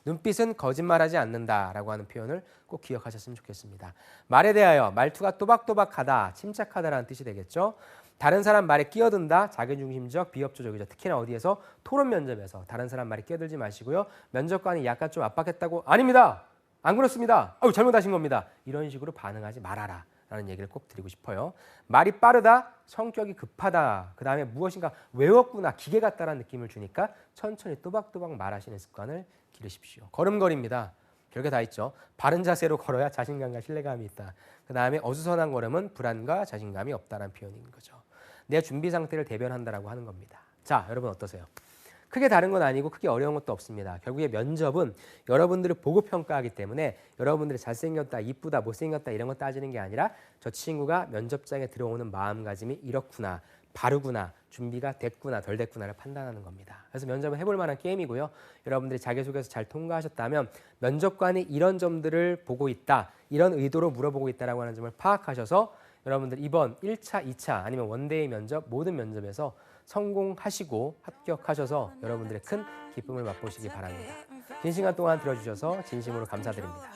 눈빛은 거짓말하지 않는다라고 하는 표현을 꼭 기억하셨으면 좋겠습니다. 말에 대하여 말투가 또박또박하다, 침착하다라는 뜻이 되겠죠. 다른 사람 말에 끼어든다, 자기중심적, 비협조적이죠. 특히나 어디에서? 토론 면접에서 다른 사람 말에 끼어들지 마시고요. 면접관이 약간 좀 압박했다고 아닙니다, 안 그렇습니다, 잘못하신 겁니다, 이런 식으로 반응하지 말아라 라는 얘기를 꼭 드리고 싶어요. 말이 빠르다, 성격이 급하다, 그 다음에 무엇인가 외웠구나, 기계 같다라는 느낌을 주니까 천천히 또박또박 말하시는 습관을 기르십시오. 걸음걸이입니다. 별게 다 있죠. 바른 자세로 걸어야 자신감과 신뢰감이 있다. 그 다음에 어수선한 걸음은 불안과 자신감이 없다는 표현인 거죠. 내 준비 상태를 대변한다라고 하는 겁니다. 자, 여러분 어떠세요? 크게 다른 건 아니고 크게 어려운 것도 없습니다. 결국에 면접은 여러분들을 보고 평가하기 때문에 여러분들이 잘생겼다, 이쁘다, 못생겼다 이런 거 따지는 게 아니라 저 친구가 면접장에 들어오는 마음가짐이 이렇구나, 바르구나, 준비가 됐구나, 덜 됐구나를 판단하는 겁니다. 그래서 면접은 해볼 만한 게임이고요. 여러분들이 자기소개서 잘 통과하셨다면 면접관이 이런 점들을 보고 있다, 이런 의도로 물어보고 있다라고 하는 점을 파악하셔서 여러분들 이번 1차, 2차 아니면 원데이 면접 모든 면접에서 성공하시고 합격하셔서 여러분들의 큰 기쁨을 맛보시기 바랍니다. 긴 시간 동안 들어주셔서 진심으로 감사드립니다.